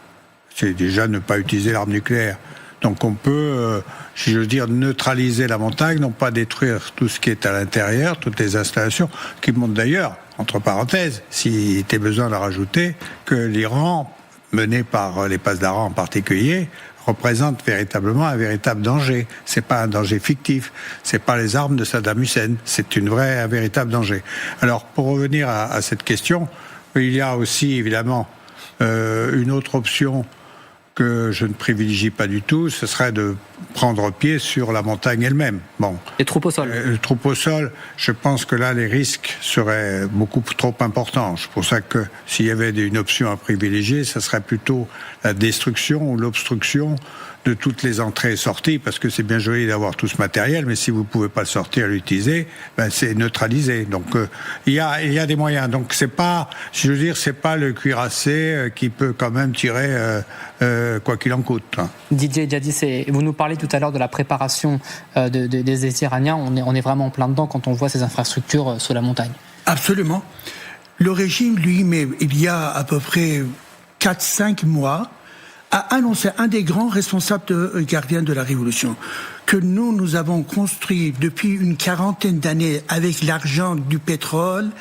C'est déjà ne pas utiliser l'arme nucléaire. Donc on peut, si je veux dire, neutraliser la montagne, non pas détruire tout ce qui est à l'intérieur, toutes les installations, qui montrent d'ailleurs, entre parenthèses, s'il était besoin de rajouter, que l'Iran, mené par les Pasdaran en particulier, représente véritablement un véritable danger. C'est pas un danger fictif, c'est pas les armes de Saddam Hussein, c'est un véritable danger. Alors, pour revenir à cette question, il y a aussi évidemment une autre option que je ne privilégie pas du tout, ce serait de prendre pied sur la montagne elle-même. Bon. Les troupes au sol. Les troupes au sol, je pense que là, les risques seraient beaucoup trop importants. C'est pour ça que s'il y avait une option à privilégier, ce serait plutôt la destruction ou l'obstruction de toutes les entrées et sorties, parce que c'est bien joli d'avoir tout ce matériel, mais si vous ne pouvez pas le sortir et l'utiliser, c'est neutralisé. Donc il y a des moyens. Donc c'est pas, si je veux dire, c'est pas le cuirassé qui peut quand même tirer quoi qu'il en coûte. Didier Djadis, vous nous parlez tout à l'heure de la préparation des Iraniens. On est vraiment en plein dedans quand on voit ces infrastructures sous la montagne. Absolument. Le régime lui-même, il y a à peu près 4-5 mois, a annoncé, un des grands responsables gardiens de la Révolution, que nous avons construit depuis une quarantaine d'années avec l'argent du pétrole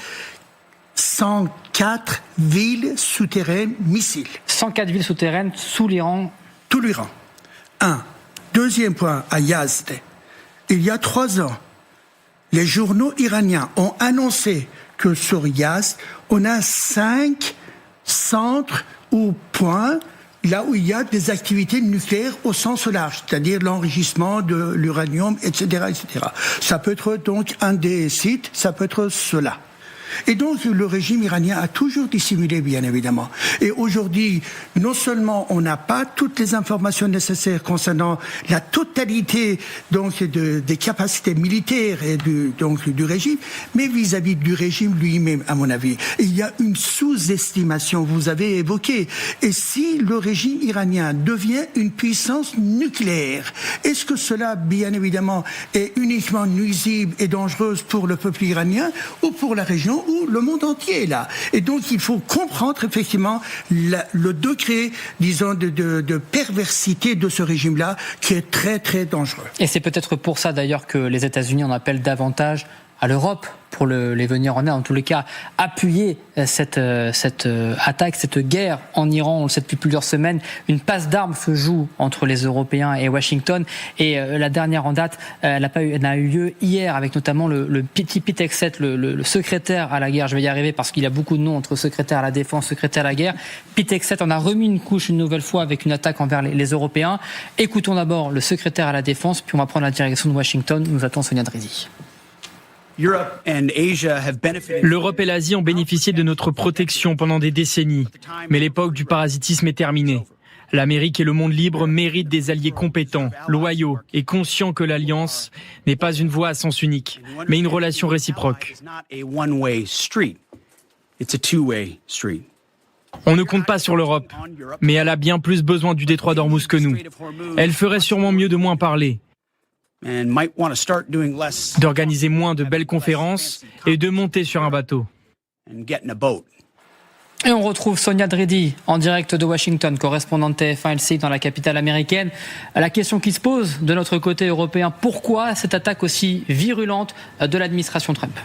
104 villes souterraines missiles. 104 villes souterraines sous l'Iran. Tout l'Iran. Deuxième point, à Yazd, il y a 3 ans, les journaux iraniens ont annoncé que sur Yazd, on a 5 centres ou points là où il y a des activités nucléaires au sens large, c'est-à-dire l'enrichissement de l'uranium, etc., etc. Ça peut être donc un des sites, ça peut être cela. Et donc le régime iranien a toujours dissimulé, bien évidemment. Et aujourd'hui, non seulement on n'a pas toutes les informations nécessaires concernant la totalité donc des capacités militaires et du régime, mais vis-à-vis du régime lui-même, à mon avis, il y a une sous-estimation. Vous avez évoqué. Et si le régime iranien devient une puissance nucléaire, est-ce que cela, bien évidemment, est uniquement nuisible et dangereuse pour le peuple iranien ou pour la région ou le monde entier là? Et donc il faut comprendre effectivement le degré, disons, de perversité de ce régime-là qui est très très dangereux. Et c'est peut-être pour ça d'ailleurs que les États-Unis en appellent davantage à l'Europe pour les venir en aide, en tous les cas appuyer cette attaque, cette guerre en Iran. On le sait depuis plusieurs semaines, une passe d'armes se joue entre les Européens et Washington, et la dernière en date elle a eu lieu hier avec notamment le petit Pete Hegseth, le secrétaire à la guerre. Je vais y arriver parce qu'il y a beaucoup de noms entre secrétaire à la défense, secrétaire à la guerre. Pete Hegseth en a remis une couche une nouvelle fois avec une attaque envers les Européens. Écoutons d'abord le secrétaire à la défense, puis on va prendre la direction de Washington. Nous attend Sonia Drizzi. L'Europe et l'Asie ont bénéficié de notre protection pendant des décennies, mais l'époque du parasitisme est terminée. L'Amérique et le monde libre méritent des alliés compétents, loyaux et conscients que l'alliance n'est pas une voie à sens unique, mais une relation réciproque. On ne compte pas sur l'Europe, mais elle a bien plus besoin du détroit d'Ormuz que nous. Elle ferait sûrement mieux de moins parler, d'organiser moins de belles conférences et de monter sur un bateau. Et on retrouve Sonia Dridi en direct de Washington, correspondante TF1 LCI dans la capitale américaine. La question qui se pose de notre côté européen, pourquoi cette attaque aussi virulente de l'administration Trump ?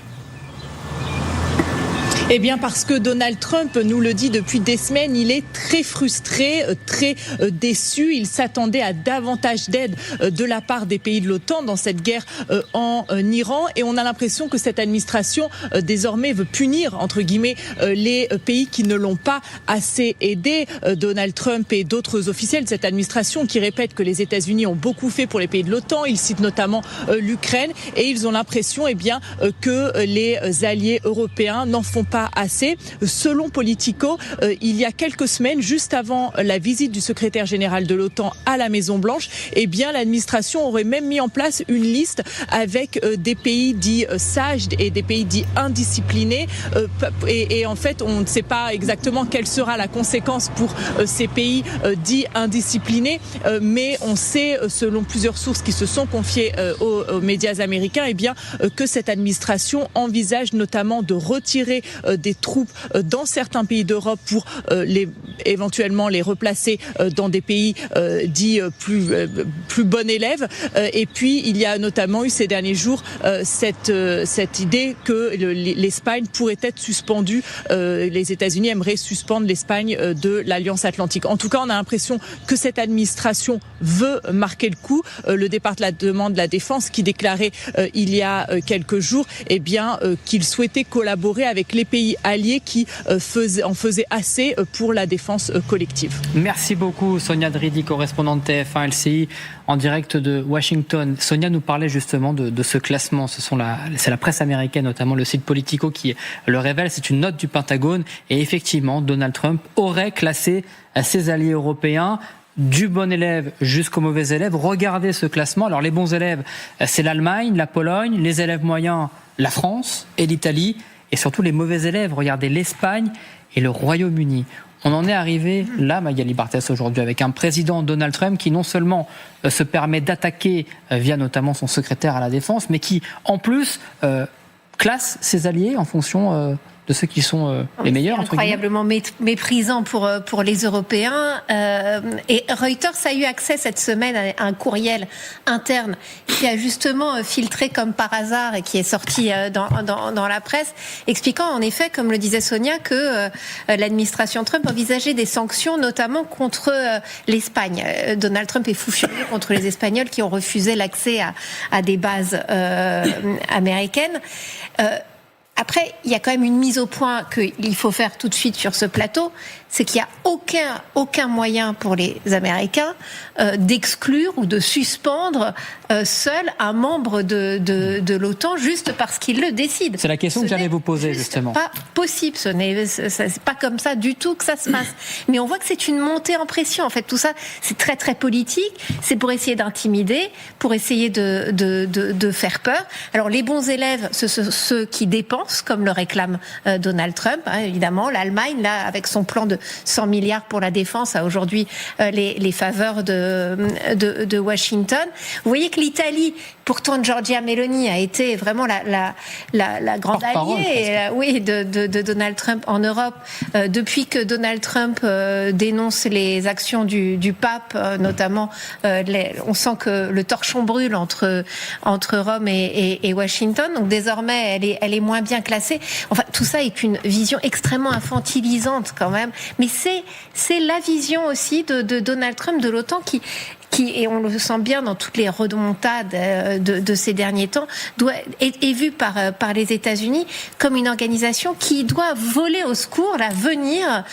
Eh bien parce que Donald Trump nous le dit depuis des semaines, il est très frustré, très déçu. Il s'attendait à davantage d'aide de la part des pays de l'OTAN dans cette guerre en Iran. Et on a l'impression que cette administration désormais veut punir, entre guillemets, les pays qui ne l'ont pas assez aidé. Donald Trump et d'autres officiels de cette administration qui répètent que les États-Unis ont beaucoup fait pour les pays de l'OTAN. Ils citent notamment l'Ukraine et ils ont l'impression que les alliés européens n'en font pas assez. Selon Politico, il y a quelques semaines, juste avant la visite du secrétaire général de l'OTAN à la Maison-Blanche, eh bien l'administration aurait même mis en place une liste avec des pays dits sages et des pays dits indisciplinés. Et en fait, on ne sait pas exactement quelle sera la conséquence pour ces pays dits indisciplinés, mais on sait, selon plusieurs sources qui se sont confiées aux médias américains, eh bien que cette administration envisage notamment de retirer des troupes dans certains pays d'Europe pour éventuellement les replacer dans des pays dits plus bon élèves. Et puis il y a notamment eu ces derniers jours cette idée que l'Espagne pourrait être suspendue. Les États-Unis aimeraient suspendre l'Espagne de l'Alliance Atlantique. En tout cas, on a l'impression que cette administration veut marquer le coup. Le département de la Défense qui déclarait il y a quelques jours qu'il souhaitait collaborer avec les pays alliés qui en faisaient assez pour la défense collective. Merci beaucoup Sonia Dridi, correspondante TF1 LCI en direct de Washington. Sonia nous parlait justement de ce classement. C'est la presse américaine, notamment le site Politico, qui le révèle. C'est une note du Pentagone. Et effectivement, Donald Trump aurait classé ses alliés européens du bon élève jusqu'au mauvais élève. Regardez ce classement. Alors les bons élèves, c'est l'Allemagne, la Pologne, les élèves moyens, la France et l'Italie. Et surtout les mauvais élèves, regardez l'Espagne et le Royaume-Uni. On en est arrivé là, Magali Barthès, aujourd'hui, avec un président Donald Trump qui non seulement se permet d'attaquer via notamment son secrétaire à la Défense, mais qui en plus classe ses alliés en fonction de ceux qui sont les meilleurs. Incroyablement méprisant pour les Européens. Et Reuters a eu accès cette semaine à un courriel interne qui a justement filtré comme par hasard et qui est sorti dans la presse, expliquant en effet, comme le disait Sonia, que l'administration Trump envisageait des sanctions, notamment contre l'Espagne. Donald Trump est fou furieux contre les Espagnols qui ont refusé l'accès à des bases américaines. Après, il y a quand même une mise au point qu'il faut faire tout de suite sur ce plateau, c'est qu'il n'y a aucun moyen pour les Américains d'exclure ou de suspendre seul un membre de l'OTAN juste parce qu'ils le décident. C'est la question que j'allais vous poser justement. C'est pas possible, c'est pas comme ça du tout que ça se passe. Mais on voit que c'est une montée en pression. En fait, tout ça, c'est très très politique. C'est pour essayer d'intimider, pour essayer de faire peur. Alors les bons élèves, ce sont ceux qui dépensent, comme le réclame Donald Trump, évidemment. L'Allemagne, là, avec son plan de 100 milliards pour la défense, a aujourd'hui les faveurs de Washington. Vous voyez que l'Italie, pourtant Giorgia Meloni a été vraiment la grande alliée de Donald Trump en Europe. Depuis que Donald Trump dénonce les actions du pape, notamment, on sent que le torchon brûle entre Rome et Washington. Donc désormais, elle est moins bien classée. Enfin, tout ça est une vision extrêmement infantilisante quand même. Mais c'est la vision aussi de Donald Trump, de l'OTAN, et on le sent bien dans toutes les remontades de ces derniers temps, est vue par les États-Unis comme une organisation qui doit voler au secours, venir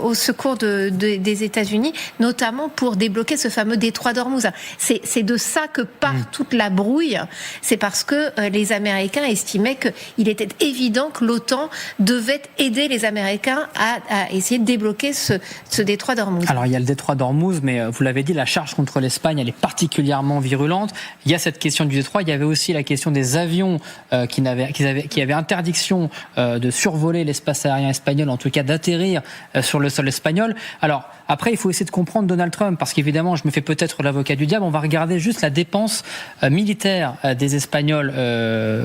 au secours des États-Unis, notamment pour débloquer ce fameux détroit d'Ormuz. C'est de ça que part toute la brouille. C'est parce que les Américains estimaient qu'il était évident que l'OTAN devait aider les Américains à essayer de débloquer ce détroit d'Ormuz. Alors il y a le détroit d'Ormuz, mais vous l'avez dit, la charge contre l'Espagne, elle est particulièrement virulente. Il y a cette question du détroit, il y avait aussi la question des avions qui avaient interdiction de survoler l'espace aérien espagnol, en tout cas d'atterrir sur le sol espagnol. Alors après, il faut essayer de comprendre Donald Trump, parce qu'évidemment, je me fais peut-être l'avocat du diable, on va regarder juste la dépense militaire des Espagnols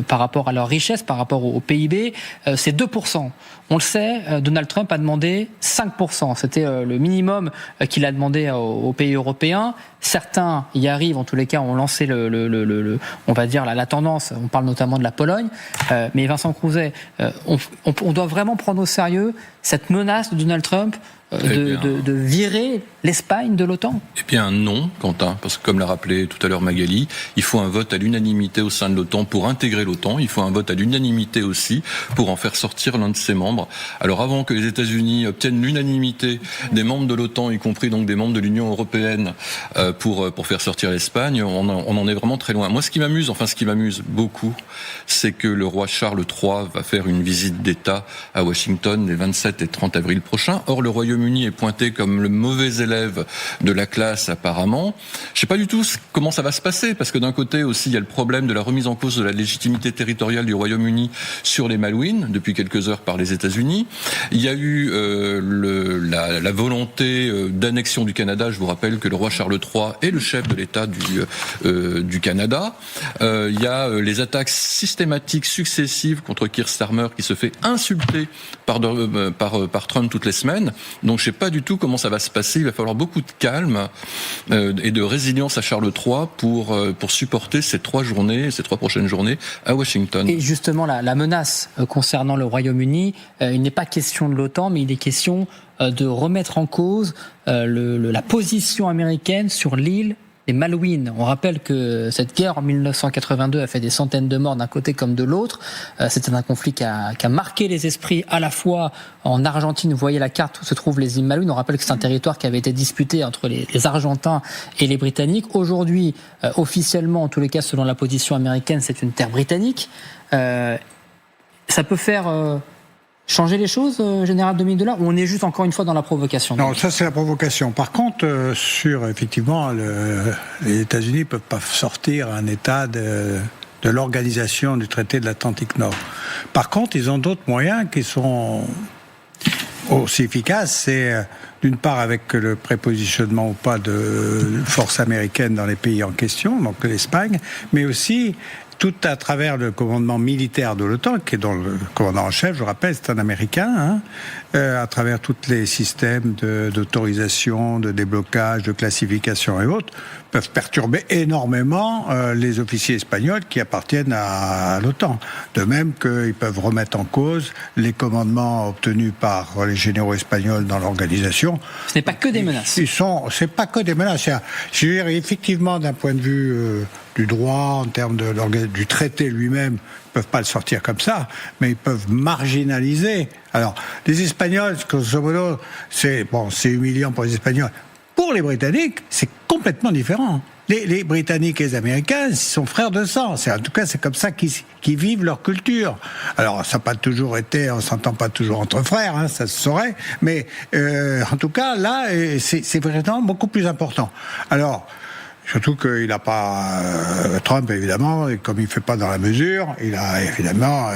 par rapport à leur richesse, par rapport au PIB, c'est 2%. On le sait, Donald Trump a demandé 5%. C'était le minimum qu'il a demandé aux pays européens. Certains y arrivent, en tous les cas, ont lancé on va dire la tendance. On parle notamment de la Pologne. Mais Vincent Crouzet, on doit vraiment prendre au sérieux cette menace de Donald Trump de virer l'Espagne de l'OTAN? Eh bien non, Quentin, parce que comme l'a rappelé tout à l'heure Magali, il faut un vote à l'unanimité au sein de l'OTAN pour intégrer l'OTAN, il faut un vote à l'unanimité aussi pour en faire sortir l'un de ses membres. Alors avant que les États-Unis obtiennent l'unanimité des membres de l'OTAN, y compris donc des membres de l'Union européenne, pour faire sortir l'Espagne, on en est vraiment très loin. Moi ce qui m'amuse beaucoup, c'est que le roi Charles III va faire une visite d'État à Washington les 27 et 30 avril prochains. Or le Royaume-Uni est pointé comme le mauvais élève de la classe apparemment. Je sais pas du tout comment ça va se passer, parce que d'un côté aussi il y a le problème de la remise en cause de la légitimité territoriale du Royaume-Uni sur les Malouines depuis quelques heures par les États-Unis. Il y a eu la volonté d'annexion du Canada. Je vous rappelle que le roi Charles III est le chef de l'État du Canada. Il y a les attaques systématiques successives contre Keir Starmer qui se fait insulter par Trump toutes les semaines. Donc je sais pas du tout comment ça va se passer. Il va falloir beaucoup de calme et de résilience à Charles III pour supporter ces 3 prochaines journées à Washington. Et justement la menace concernant le Royaume-Uni, il n'est pas question de l'OTAN, mais il est question de remettre en cause la position américaine sur l'île des Malouines. On rappelle que cette guerre en 1982 a fait des centaines de morts d'un côté comme de l'autre. C'était un conflit qui a marqué les esprits à la fois en Argentine. Vous voyez la carte où se trouvent les îles Malouines. On rappelle que c'est un territoire qui avait été disputé entre les Argentins et les Britanniques. Aujourd'hui, officiellement, en tous les cas selon la position américaine, c'est une terre britannique. Ça peut faire changer les choses, Général Dominique Delaure, ou on est juste encore une fois dans la provocation? Non, ça c'est la provocation. Par contre, sur effectivement, les États-Unis ne peuvent pas sortir un État de l'organisation du traité de l'Atlantique Nord. Par contre, ils ont d'autres moyens qui sont aussi efficaces. C'est d'une part avec le prépositionnement ou pas de forces américaines dans les pays en question, donc l'Espagne, mais aussi tout à travers le commandement militaire de l'OTAN, qui est dont le commandant en chef, je rappelle, c'est un Américain, à travers tous les systèmes d'autorisation, de déblocage, de classification et autres, peuvent perturber énormément les officiers espagnols qui appartiennent à l'OTAN. De même qu'ils peuvent remettre en cause les commandements obtenus par les généraux espagnols dans l'organisation. Ce n'est pas que des menaces. C'est pas que des menaces. Je veux dire, effectivement, d'un point de vue du droit, en termes du traité lui-même, ils peuvent pas le sortir comme ça, mais ils peuvent marginaliser. Alors, les Espagnols, grosso modo, c'est humiliant pour les Espagnols. Pour les Britanniques, c'est complètement différent. Les Britanniques et les Américains, ils sont frères de sang. En tout cas, c'est comme ça qu'ils vivent leur culture. Alors, ça n'a pas toujours été, on s'entend pas toujours entre frères, ça se saurait. Mais en tout cas, là, c'est vraiment beaucoup plus important. Alors, surtout qu'il n'a pas Trump, évidemment, et comme il ne fait pas dans la mesure, il a évidemment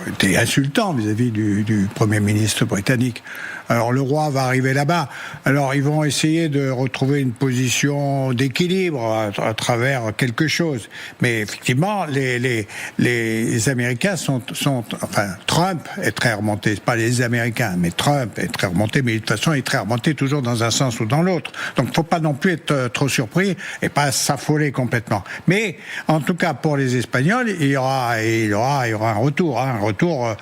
été insultant vis-à-vis du Premier ministre britannique. Alors le roi va arriver là-bas. Alors ils vont essayer de retrouver une position d'équilibre à travers quelque chose. Mais effectivement, les Américains enfin, Trump est très remonté. C'est pas les Américains, mais Trump est très remonté. Mais de toute façon, il est très remonté toujours dans un sens ou dans l'autre. Donc, faut pas non plus être trop surpris et pas s'affoler complètement. Mais en tout cas, pour les Espagnols, il y aura un retour retour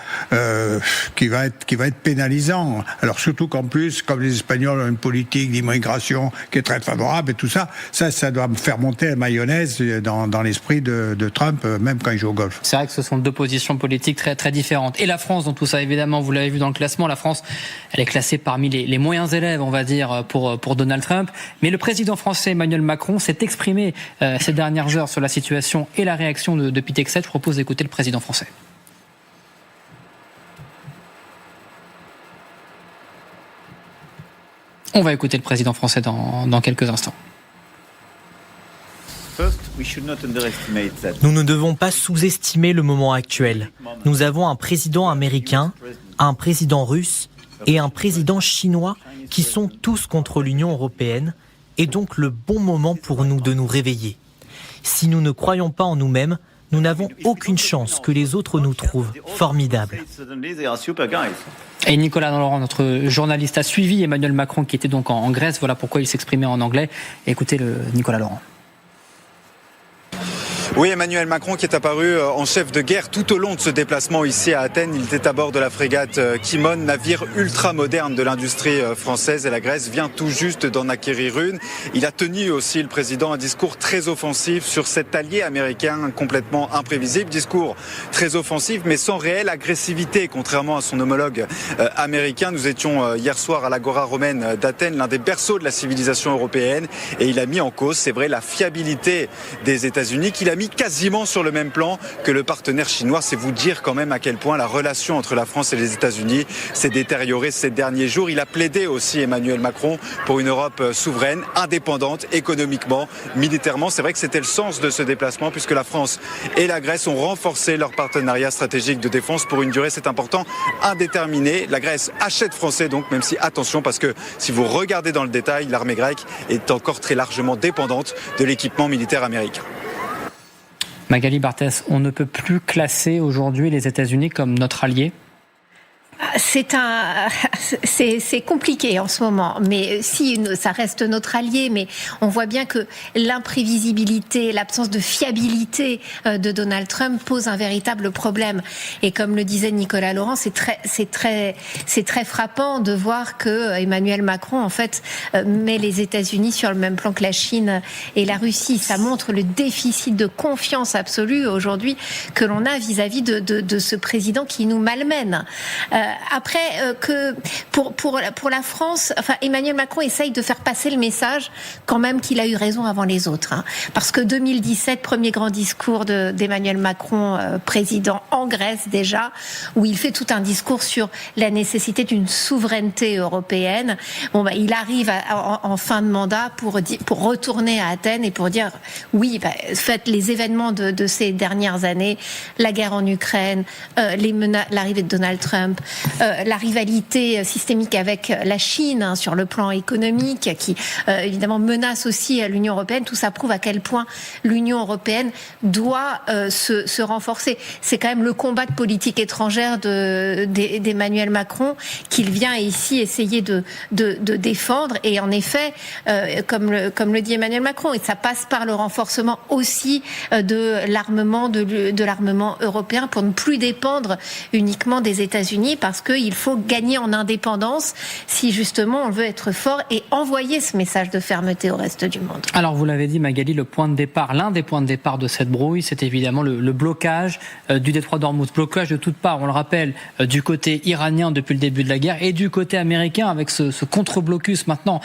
qui va être pénalisant. Alors surtout qu'en plus, comme les Espagnols ont une politique d'immigration qui est très favorable et tout ça, ça doit me faire monter la mayonnaise dans l'esprit de Trump, même quand il joue au golf. C'est vrai que ce sont deux positions politiques très, très différentes. Et la France, dans tout ça, évidemment, vous l'avez vu dans le classement, la France, elle est classée parmi les moyens élèves, on va dire, pour Donald Trump. Mais le président français Emmanuel Macron s'est exprimé ces dernières heures sur la situation et la réaction de Pitexet. Je propose d'écouter le président français. On va écouter le président français dans quelques instants. Nous ne devons pas sous-estimer le moment actuel. Nous avons un président américain, un président russe et un président chinois qui sont tous contre l'Union européenne, et donc le bon moment pour nous de nous réveiller. Si nous ne croyons pas en nous-mêmes, nous n'avons aucune chance que les autres nous trouvent formidables. Et Nicolas Laurent, notre journaliste, a suivi Emmanuel Macron qui était donc en Grèce. Voilà pourquoi il s'exprimait en anglais. Écoutez Nicolas Laurent. Oui, Emmanuel Macron qui est apparu en chef de guerre tout au long de ce déplacement ici à Athènes. Il était à bord de la frégate Kimon, navire ultra moderne de l'industrie française, et la Grèce vient tout juste d'en acquérir une. Il a tenu aussi, le président, un discours très offensif sur cet allié américain complètement imprévisible. Discours très offensif mais sans réelle agressivité, contrairement à son homologue américain. Nous étions hier soir à l'Agora romaine d'Athènes, l'un des berceaux de la civilisation européenne, et il a mis en cause, c'est vrai, la fiabilité des États-Unis, qu'il a mis quasiment sur le même plan que le partenaire chinois. C'est vous dire quand même à quel point la relation entre la France et les États-Unis s'est détériorée ces derniers jours. Il a plaidé aussi, Emmanuel Macron, pour une Europe souveraine, indépendante, économiquement, militairement. C'est vrai que c'était le sens de ce déplacement, puisque la France et la Grèce ont renforcé leur partenariat stratégique de défense pour une durée, c'est important, indéterminée. La Grèce achète français donc, même si, attention, parce que si vous regardez dans le détail, l'armée grecque est encore très largement dépendante de l'équipement militaire américain. Magali Barthès, on ne peut plus classer aujourd'hui les États-Unis comme notre allié ? C'est compliqué en ce moment, mais si ça reste notre allié, mais on voit bien que l'imprévisibilité, l'absence de fiabilité de Donald Trump pose un véritable problème. Et comme le disait Nicolas Laurent, c'est très frappant de voir que Emmanuel Macron en fait met les États-Unis sur le même plan que la Chine et la Russie. Ça montre le déficit de confiance absolue aujourd'hui que l'on a vis-à-vis de ce président qui nous malmène. Que pour la France, enfin Emmanuel Macron essaye de faire passer le message quand même qu'il a eu raison avant les autres, hein. Parce que 2017, premier grand discours d'Emmanuel Macron, président en Grèce déjà, où il fait tout un discours sur la nécessité d'une souveraineté européenne. Il arrive en fin de mandat pour retourner à Athènes et pour dire oui, faites les événements de ces dernières années, la guerre en Ukraine, l'arrivée de Donald Trump, la rivalité systémique avec la Chine sur le plan économique qui évidemment menace aussi l'Union européenne. Tout ça prouve à quel point l'Union européenne doit se renforcer. C'est quand même le combat de politique étrangère d'Emmanuel Macron qu'il vient ici essayer de défendre. Et en effet, comme le dit Emmanuel Macron, et ça passe par le renforcement aussi de l'armement européen pour ne plus dépendre uniquement des États-Unis, parce qu'il faut gagner en indépendance si justement on veut être fort et envoyer ce message de fermeté au reste du monde. Alors vous l'avez dit Magali, l'un des points de départ de cette brouille, c'est évidemment le blocage du détroit d'Ormuz. Blocage de toutes parts, on le rappelle, du côté iranien depuis le début de la guerre et du côté américain avec ce contre-blocus maintenant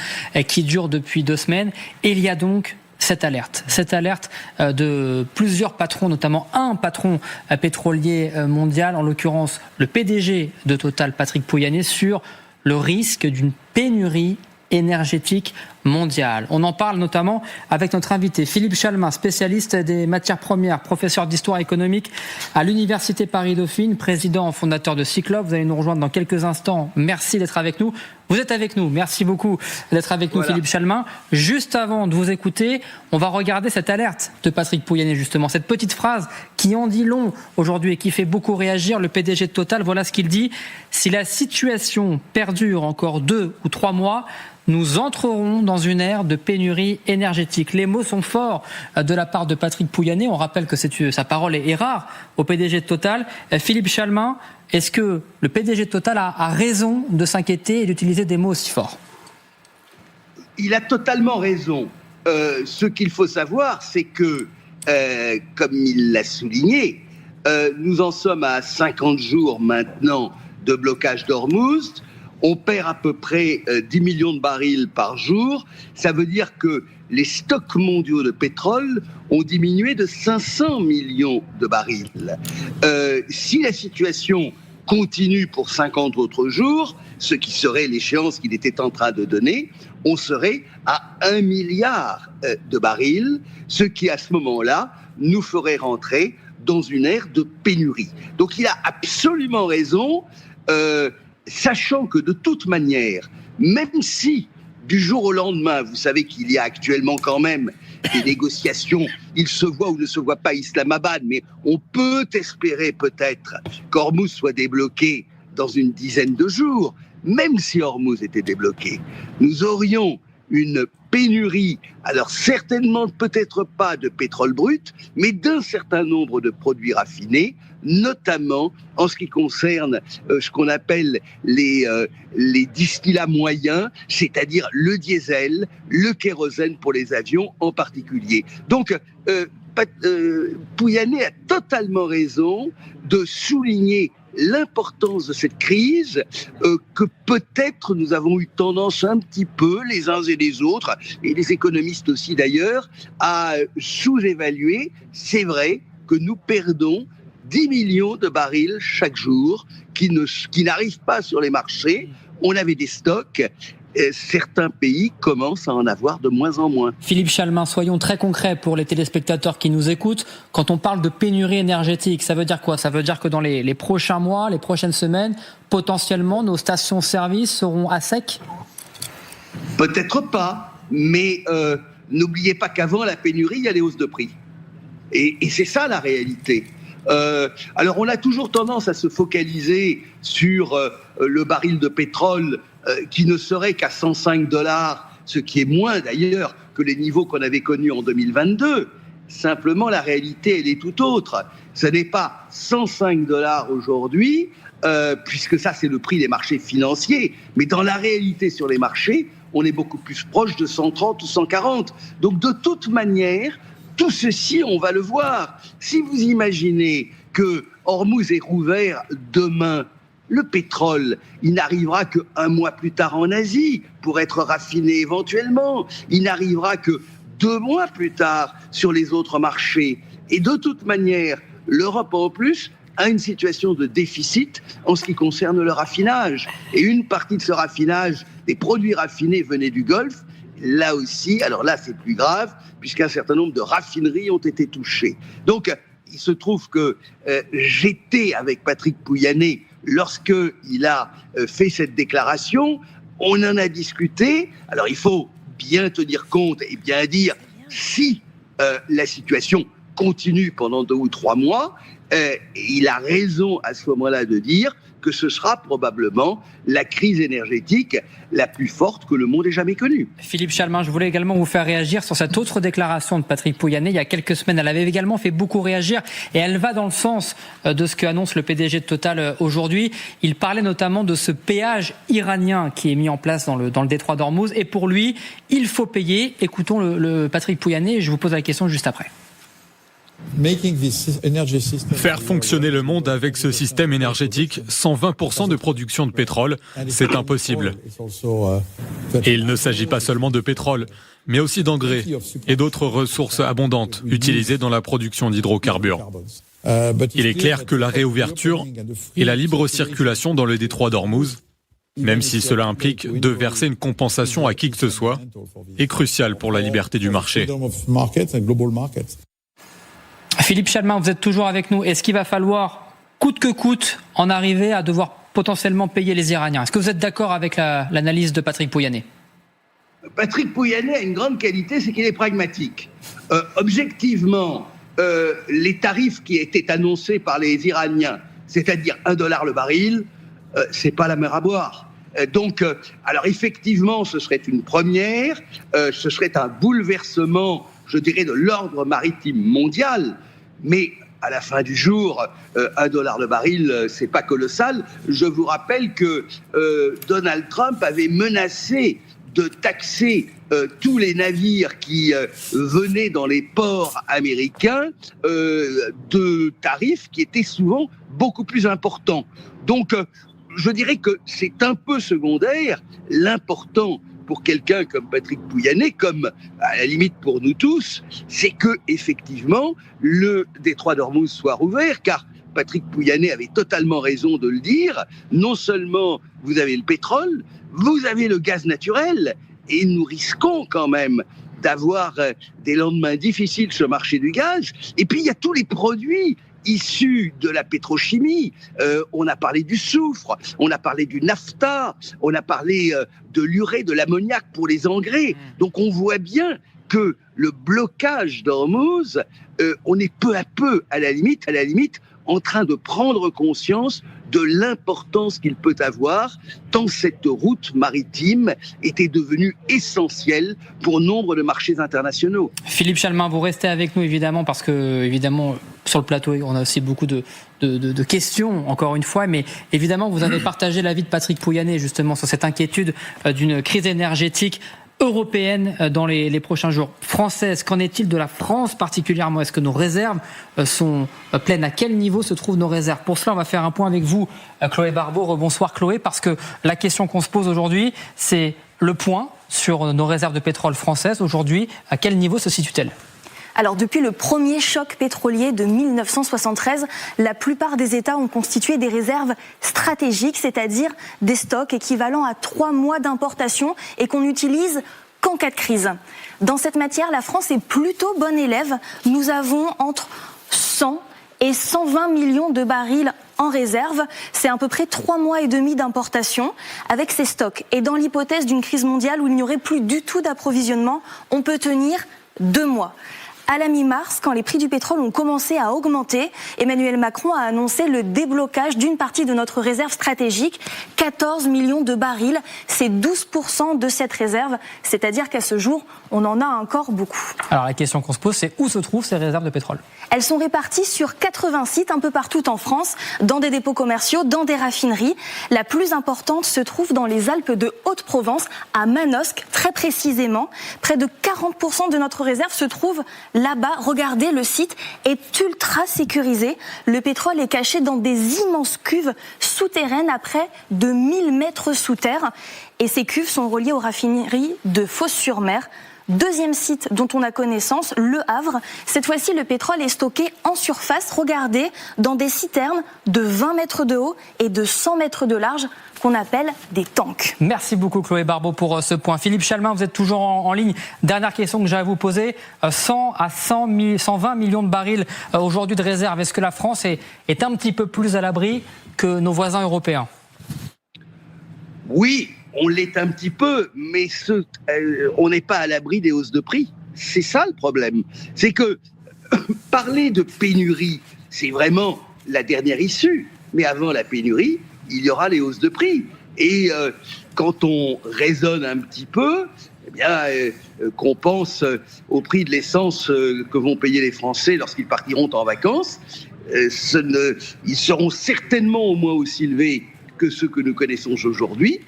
qui dure depuis 2 semaines. Et il y a donc cette alerte de plusieurs patrons, notamment un patron pétrolier mondial, en l'occurrence le PDG de Total, Patrick Pouyanné, sur le risque d'une pénurie énergétique mondiale. On en parle notamment avec notre invité Philippe Chalmin, spécialiste des matières premières, professeur d'histoire économique à l'Université Paris-Dauphine, président fondateur de Cyclope. Vous allez nous rejoindre dans quelques instants. Merci d'être avec nous. Vous êtes avec nous. Merci beaucoup d'être avec nous, Philippe Chalmin. Juste avant de vous écouter, on va regarder cette alerte de Patrick Pouyanné, justement. Cette petite phrase qui en dit long aujourd'hui et qui fait beaucoup réagir le PDG de Total. Voilà ce qu'il dit. Si la situation perdure encore 2 ou 3 mois, nous entrerons dans une ère de pénurie énergétique. Les mots sont forts de la part de Patrick Pouyanné. On rappelle que sa parole est rare au PDG de Total. Philippe Chalmin, est-ce que le PDG de Total a raison de s'inquiéter et d'utiliser des mots aussi forts ? Il a totalement raison. Ce qu'il faut savoir, c'est que, comme il l'a souligné, nous en sommes à 50 jours maintenant de blocage d'Ormuz. On perd à peu près 10 millions de barils par jour. Ça veut dire que les stocks mondiaux de pétrole ont diminué de 500 millions de barils. Si la situation continue pour 50 autres jours, ce qui serait l'échéance qu'il était en train de donner, on serait à 1 milliard de barils, ce qui à ce moment-là nous ferait rentrer dans une ère de pénurie. Donc il a absolument raison, sachant que de toute manière, même si du jour au lendemain, vous savez qu'il y a actuellement quand même des négociations, il se voit ou ne se voit pas Islamabad, mais on peut espérer peut-être qu'Ormuz soit débloqué dans une dizaine de jours. Même si Ormuz était débloqué, nous aurions une pénurie, alors certainement peut-être pas de pétrole brut, mais d'un certain nombre de produits raffinés, notamment en ce qui concerne ce qu'on appelle les distillats moyens, c'est-à-dire le diesel, le kérosène pour les avions en particulier. Donc, Pouyanné a totalement raison de souligner l'importance de cette crise que peut-être nous avons eu tendance un petit peu, les uns et les autres, et les économistes aussi d'ailleurs, à sous-évaluer. C'est vrai que nous perdons 10 millions de barils chaque jour qui n'arrivent pas sur les marchés. On avait des stocks. Certains pays commencent à en avoir de moins en moins. Philippe Chalmin, soyons très concrets pour les téléspectateurs qui nous écoutent. Quand on parle de pénurie énergétique, ça veut dire quoi ? Ça veut dire que dans les prochains mois, les prochaines semaines, potentiellement, nos stations-service seront à sec ? Peut-être pas, mais n'oubliez pas qu'avant la pénurie, il y a les hausses de prix. Et c'est ça la réalité. Alors on a toujours tendance à se focaliser sur le baril de pétrole qui ne serait qu'à $105, ce qui est moins d'ailleurs que les niveaux qu'on avait connus en 2022. Simplement, la réalité, elle est tout autre. Ce n'est pas $105 aujourd'hui, puisque ça, c'est le prix des marchés financiers. Mais dans la réalité, sur les marchés, on est beaucoup plus proche de 130 ou 140. Donc, de toute manière, tout ceci, on va le voir. Si vous imaginez que Ormuz est rouvert demain, le pétrole, il n'arrivera qu'un mois plus tard en Asie pour être raffiné éventuellement. Il n'arrivera que 2 mois plus tard sur les autres marchés. Et de toute manière, l'Europe en plus a une situation de déficit en ce qui concerne le raffinage. Et une partie de ce raffinage, des produits raffinés venaient du Golfe. Là aussi, alors là c'est plus grave, puisqu'un certain nombre de raffineries ont été touchées. Donc, il se trouve que j'étais avec Patrick Pouyanné lorsqu'il a fait cette déclaration. On en a discuté. Alors, il faut bien tenir compte et bien dire si la situation continue pendant 2 ou 3 mois, il a raison à ce moment-là de dire que ce sera probablement la crise énergétique la plus forte que le monde ait jamais connue. Philippe Chalmin, je voulais également vous faire réagir sur cette autre déclaration de Patrick Pouyanné. Il y a quelques semaines, elle avait également fait beaucoup réagir et elle va dans le sens de ce qu'annonce le PDG de Total aujourd'hui. Il parlait notamment de ce péage iranien qui est mis en place dans le détroit d'Ormuz et pour lui, il faut payer. Écoutons le Patrick Pouyanné et je vous pose la question juste après. Faire fonctionner le monde avec ce système énergétique, 120% de production de pétrole, c'est impossible. Et il ne s'agit pas seulement de pétrole, mais aussi d'engrais et d'autres ressources abondantes utilisées dans la production d'hydrocarbures. Il est clair que la réouverture et la libre circulation dans le détroit d'Ormuz, même si cela implique de verser une compensation à qui que ce soit, est crucial pour la liberté du marché. Philippe Chalmin, vous êtes toujours avec nous. Est-ce qu'il va falloir, coûte que coûte, en arriver à devoir potentiellement payer les Iraniens ? Est-ce que vous êtes d'accord avec l'analyse de Patrick Pouyanné ? Patrick Pouyanné a une grande qualité, c'est qu'il est pragmatique. Objectivement, les tarifs qui étaient annoncés par les Iraniens, c'est-à-dire $1 le baril, c'est pas la mer à boire. Donc, alors effectivement, ce serait une première, ce serait un bouleversement, je dirais, de l'ordre maritime mondial, mais à la fin du jour, $1 le baril, c'est pas colossal. Je vous rappelle que Donald Trump avait menacé de taxer tous les navires qui venaient dans les ports américains de tarifs qui étaient souvent beaucoup plus importants. Donc, je dirais que c'est un peu secondaire. L'important pour quelqu'un comme Patrick Pouyanné, comme à la limite pour nous tous, c'est que effectivement le détroit d'Ormuz soit rouvert, car Patrick Pouyanné avait totalement raison de le dire. Non seulement vous avez le pétrole, vous avez le gaz naturel, et nous risquons quand même d'avoir des lendemains difficiles sur le marché du gaz. Et puis il y a tous les produits issus de la pétrochimie. On a parlé du soufre, on a parlé du naphta, on a parlé de l'urée, de l'ammoniac pour les engrais. Donc on voit bien que le blocage d'Ormuz, on est peu à peu, à la limite, en train de prendre conscience de l'importance qu'il peut avoir, tant cette route maritime était devenue essentielle pour nombre de marchés internationaux. Philippe Chalmin, vous restez avec nous évidemment, parce que évidemment sur le plateau on a aussi beaucoup de questions, encore une fois, mais évidemment vous avez partagé l'avis de Patrick Pouyanné justement sur cette inquiétude d'une crise énergétique européenne dans les prochains jours. Française, qu'en est-il de la France particulièrement? Est-ce que nos réserves sont pleines? À quel niveau se trouvent nos réserves? Pour cela, on va faire un point avec vous, Chloé Barbeau. Rebonsoir Chloé, parce que la question qu'on se pose aujourd'hui, c'est le point sur nos réserves de pétrole françaises. Aujourd'hui, à quel niveau se situent-elles? Alors depuis le premier choc pétrolier de 1973, la plupart des États ont constitué des réserves stratégiques, c'est-à-dire des stocks équivalents à 3 mois d'importation et qu'on n'utilise qu'en cas de crise. Dans cette matière, la France est plutôt bonne élève. Nous avons entre 100 et 120 millions de barils en réserve. C'est à peu près 3 mois et demi d'importation avec ces stocks. Et dans l'hypothèse d'une crise mondiale où il n'y aurait plus du tout d'approvisionnement, on peut tenir 2 mois. À la mi-mars, quand les prix du pétrole ont commencé à augmenter, Emmanuel Macron a annoncé le déblocage d'une partie de notre réserve stratégique, 14 millions de barils. C'est 12% de cette réserve, c'est-à-dire qu'à ce jour, on en a encore beaucoup. Alors la question qu'on se pose, c'est où se trouvent ces réserves de pétrole? Elles sont réparties sur 80 sites un peu partout en France, dans des dépôts commerciaux, dans des raffineries. La plus importante se trouve dans les Alpes de Haute-Provence, à Manosque, très précisément. Près de 40% de notre réserve se trouve là-bas. Regardez, le site est ultra sécurisé. Le pétrole est caché dans des immenses cuves souterraines à près de 1000 mètres sous terre. Et ces cuves sont reliées aux raffineries de Fos-sur-Mer. Deuxième site dont on a connaissance, Le Havre. Cette fois-ci, le pétrole est stocké en surface. Regardez, dans des citernes de 20 mètres de haut et de 100 mètres de large, qu'on appelle des tanks. Merci beaucoup Chloé Barbeau pour ce point. Philippe Chalmin, vous êtes toujours en ligne. Dernière question que j'ai à vous poser. 100 à 120 millions de barils aujourd'hui de réserve. Est-ce que la France est un petit peu plus à l'abri que nos voisins européens? Oui, on l'est un petit peu, mais on n'est pas à l'abri des hausses de prix. C'est ça le problème. C'est que parler de pénurie, c'est vraiment la dernière issue. Mais avant la pénurie, il y aura les hausses de prix. Et quand on raisonne un petit peu, eh bien, qu'on pense au prix de l'essence que vont payer les Français lorsqu'ils partiront en vacances, ils seront certainement au moins aussi élevés que ceux que nous connaissons aujourd'hui,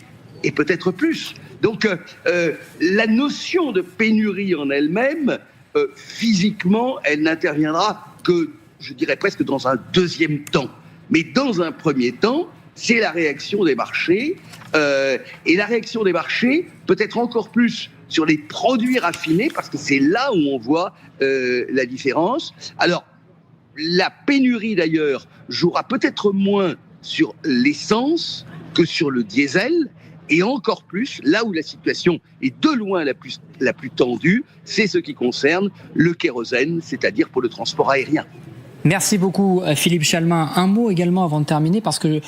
et peut-être plus. Donc, la notion de pénurie en elle-même, physiquement, elle n'interviendra que, je dirais presque dans un deuxième temps. Mais dans un premier temps, c'est la réaction des marchés. Et la réaction des marchés, peut-être encore plus sur les produits raffinés, parce que c'est là où on voit la différence. Alors, la pénurie, d'ailleurs, jouera peut-être moins sur l'essence que sur le diesel. Et encore plus, là où la situation est de loin la plus tendue, c'est ce qui concerne le kérosène, c'est-à-dire pour le transport aérien. Merci beaucoup Philippe Chalmin. Un mot également avant de terminer, parce que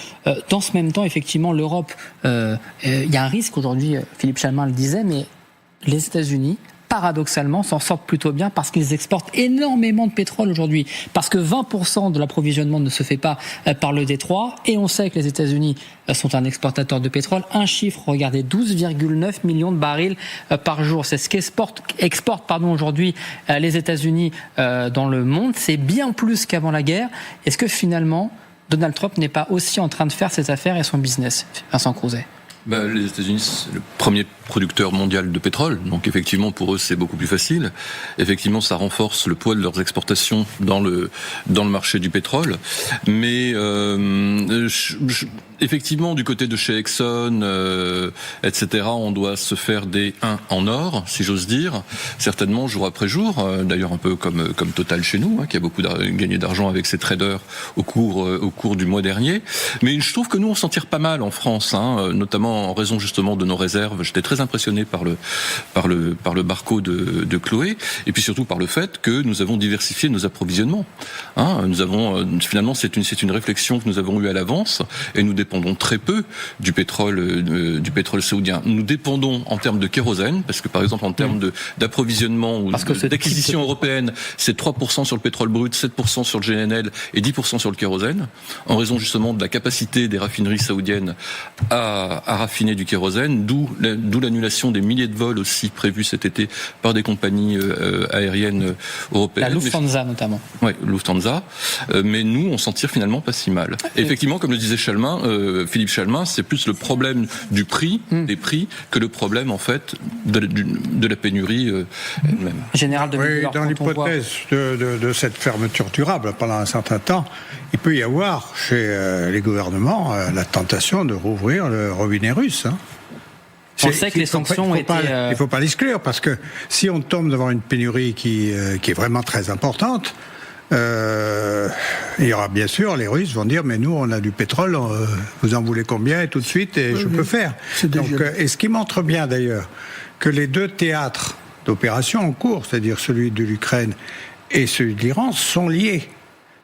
dans ce même temps, effectivement, l'Europe, il y a un risque aujourd'hui, Philippe Chalmin le disait, mais les États-Unis paradoxalement, s'en sortent plutôt bien parce qu'ils exportent énormément de pétrole aujourd'hui. Parce que 20% de l'approvisionnement ne se fait pas par le Détroit. Et on sait que les États-Unis sont un exportateur de pétrole. Un chiffre, regardez, 12,9 millions de barils par jour. C'est ce qu'exportent aujourd'hui les États-Unis dans le monde. C'est bien plus qu'avant la guerre. Est-ce que finalement, Donald Trump n'est pas aussi en train de faire ses affaires et son business, Vincent Crouzet? Les États-Unis, c'est le premier producteur mondial de pétrole, donc effectivement pour eux c'est beaucoup plus facile. Effectivement, ça renforce le poids de leurs exportations dans le marché du pétrole. Mais effectivement, du côté de chez Exxon, etc., on doit se faire des 1 en or, si j'ose dire, certainement jour après jour. D'ailleurs, un peu comme Total chez nous, qui a beaucoup gagné d'argent avec ses traders au cours du mois dernier. Mais je trouve que nous on s'en tire pas mal en France, notamment en raison justement de nos réserves. J'étais très impressionné par le barco de Chloé, et puis surtout par le fait que nous avons diversifié nos approvisionnements. Nous avons finalement c'est une réflexion que nous avons eue à l'avance, et nous dépendons très peu du pétrole saoudien. Nous dépendons en termes de kérosène, parce que par exemple en termes d'approvisionnement ou d'acquisition européenne, c'est 3% sur le pétrole brut, 7% sur le GNL et 10% sur le kérosène, en raison justement de la capacité des raffineries saoudiennes à raffiner du kérosène, d'où l'annulation des milliers de vols aussi prévus cet été par des compagnies aériennes européennes. La Lufthansa notamment. Oui, Lufthansa. Mais nous, on s'en tire finalement pas si mal. Et effectivement, comme le disait Philippe Chalmin, c'est plus le problème du prix, des prix, que le problème en fait de la pénurie elle-même. Général de oui, dans l'hypothèse de cette fermeture durable pendant un certain temps, il peut y avoir chez les gouvernements la tentation de rouvrir le robinet russe. On sait que les sanctions étaient... Il ne faut pas l'exclure, parce que si on tombe devant une pénurie qui est vraiment très importante, il y aura bien sûr, les Russes vont dire, mais nous on a du pétrole, vous en voulez combien, et tout de suite, et je peux faire. Donc, et ce qui montre bien d'ailleurs que les deux théâtres d'opération en cours, c'est-à-dire celui de l'Ukraine et celui de l'Iran, sont liés.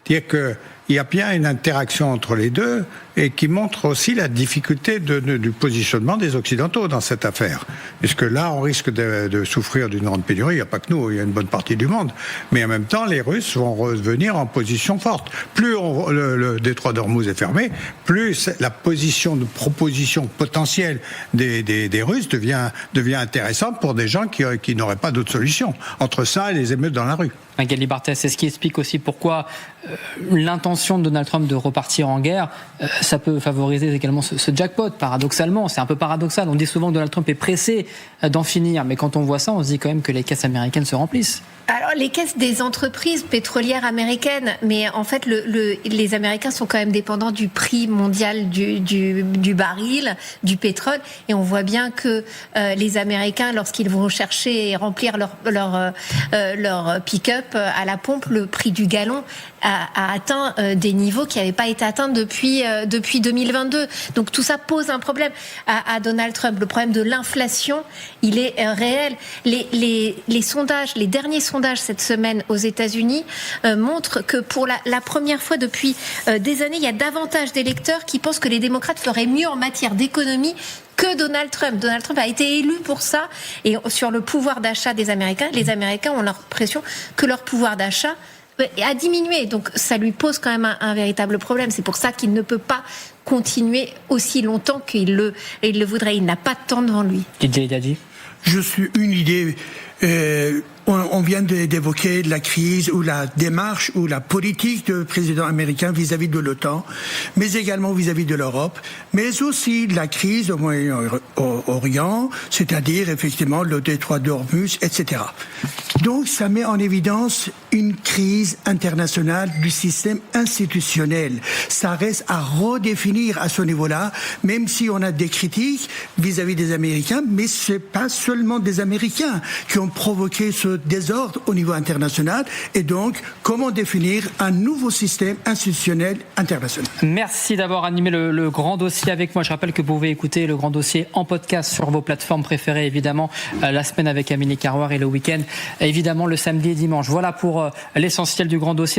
C'est-à-dire qu'il y a bien une interaction entre les deux, et qui montre aussi la difficulté du positionnement des Occidentaux dans cette affaire. Puisque là, on risque de souffrir d'une grande pénurie. Il n'y a pas que nous, il y a une bonne partie du monde. Mais en même temps, les Russes vont revenir en position forte. Plus le détroit d'Ormuz est fermé, plus la position de proposition potentielle des Russes devient intéressante pour des gens qui n'auraient pas d'autre solution. Entre ça et les émeutes dans la rue. Magali Barthès, c'est ce qui explique aussi pourquoi l'intention de Donald Trump de repartir en guerre, ça peut favoriser également ce jackpot, paradoxalement. C'est un peu paradoxal. On dit souvent que Donald Trump est pressé d'en finir, mais quand on voit ça, on se dit quand même que les caisses américaines se remplissent. Alors, les caisses des entreprises pétrolières américaines, mais en fait, les Américains sont quand même dépendants du prix mondial du baril, du pétrole, et on voit bien que les Américains, lorsqu'ils vont chercher et remplir leur pick-up à la pompe, le prix du gallon a atteint des niveaux qui n'avaient pas été atteints depuis 2022. Donc tout ça pose un problème à Donald Trump. Le problème de l'inflation, il est réel. Les sondages, les derniers sondages cette semaine aux États-Unis montrent que pour la première fois depuis des années, il y a davantage d'électeurs qui pensent que les démocrates feraient mieux en matière d'économie que Donald Trump. Donald Trump a été élu pour ça. Et sur le pouvoir d'achat des Américains, les Américains ont l'impression que leur pouvoir d'achat a diminué. Donc ça lui pose quand même un véritable problème. C'est pour ça qu'il ne peut pas continuer aussi longtemps qu'il le voudrait. Il n'a pas de temps devant lui. Didier Dadji. Je suis une idée. On vient d'évoquer la crise ou la démarche ou la politique du président américain vis-à-vis de l'OTAN, mais également vis-à-vis de l'Europe, mais aussi la crise au Moyen-Orient, c'est-à-dire effectivement le détroit d'Ormuz, etc. Donc ça met en évidence une crise internationale du système institutionnel. Ça reste à redéfinir à ce niveau-là, même si on a des critiques vis-à-vis des Américains, mais c'est pas seulement des Américains qui ont provoqué ce désordre au niveau international, et donc comment définir un nouveau système institutionnel international. Merci d'avoir animé le grand dossier avec moi. Je rappelle que vous pouvez écouter le grand dossier en podcast sur vos plateformes préférées, évidemment, la semaine avec Amélie Carroir et le week-end, évidemment, le samedi et dimanche. Voilà pour l'essentiel du grand dossier.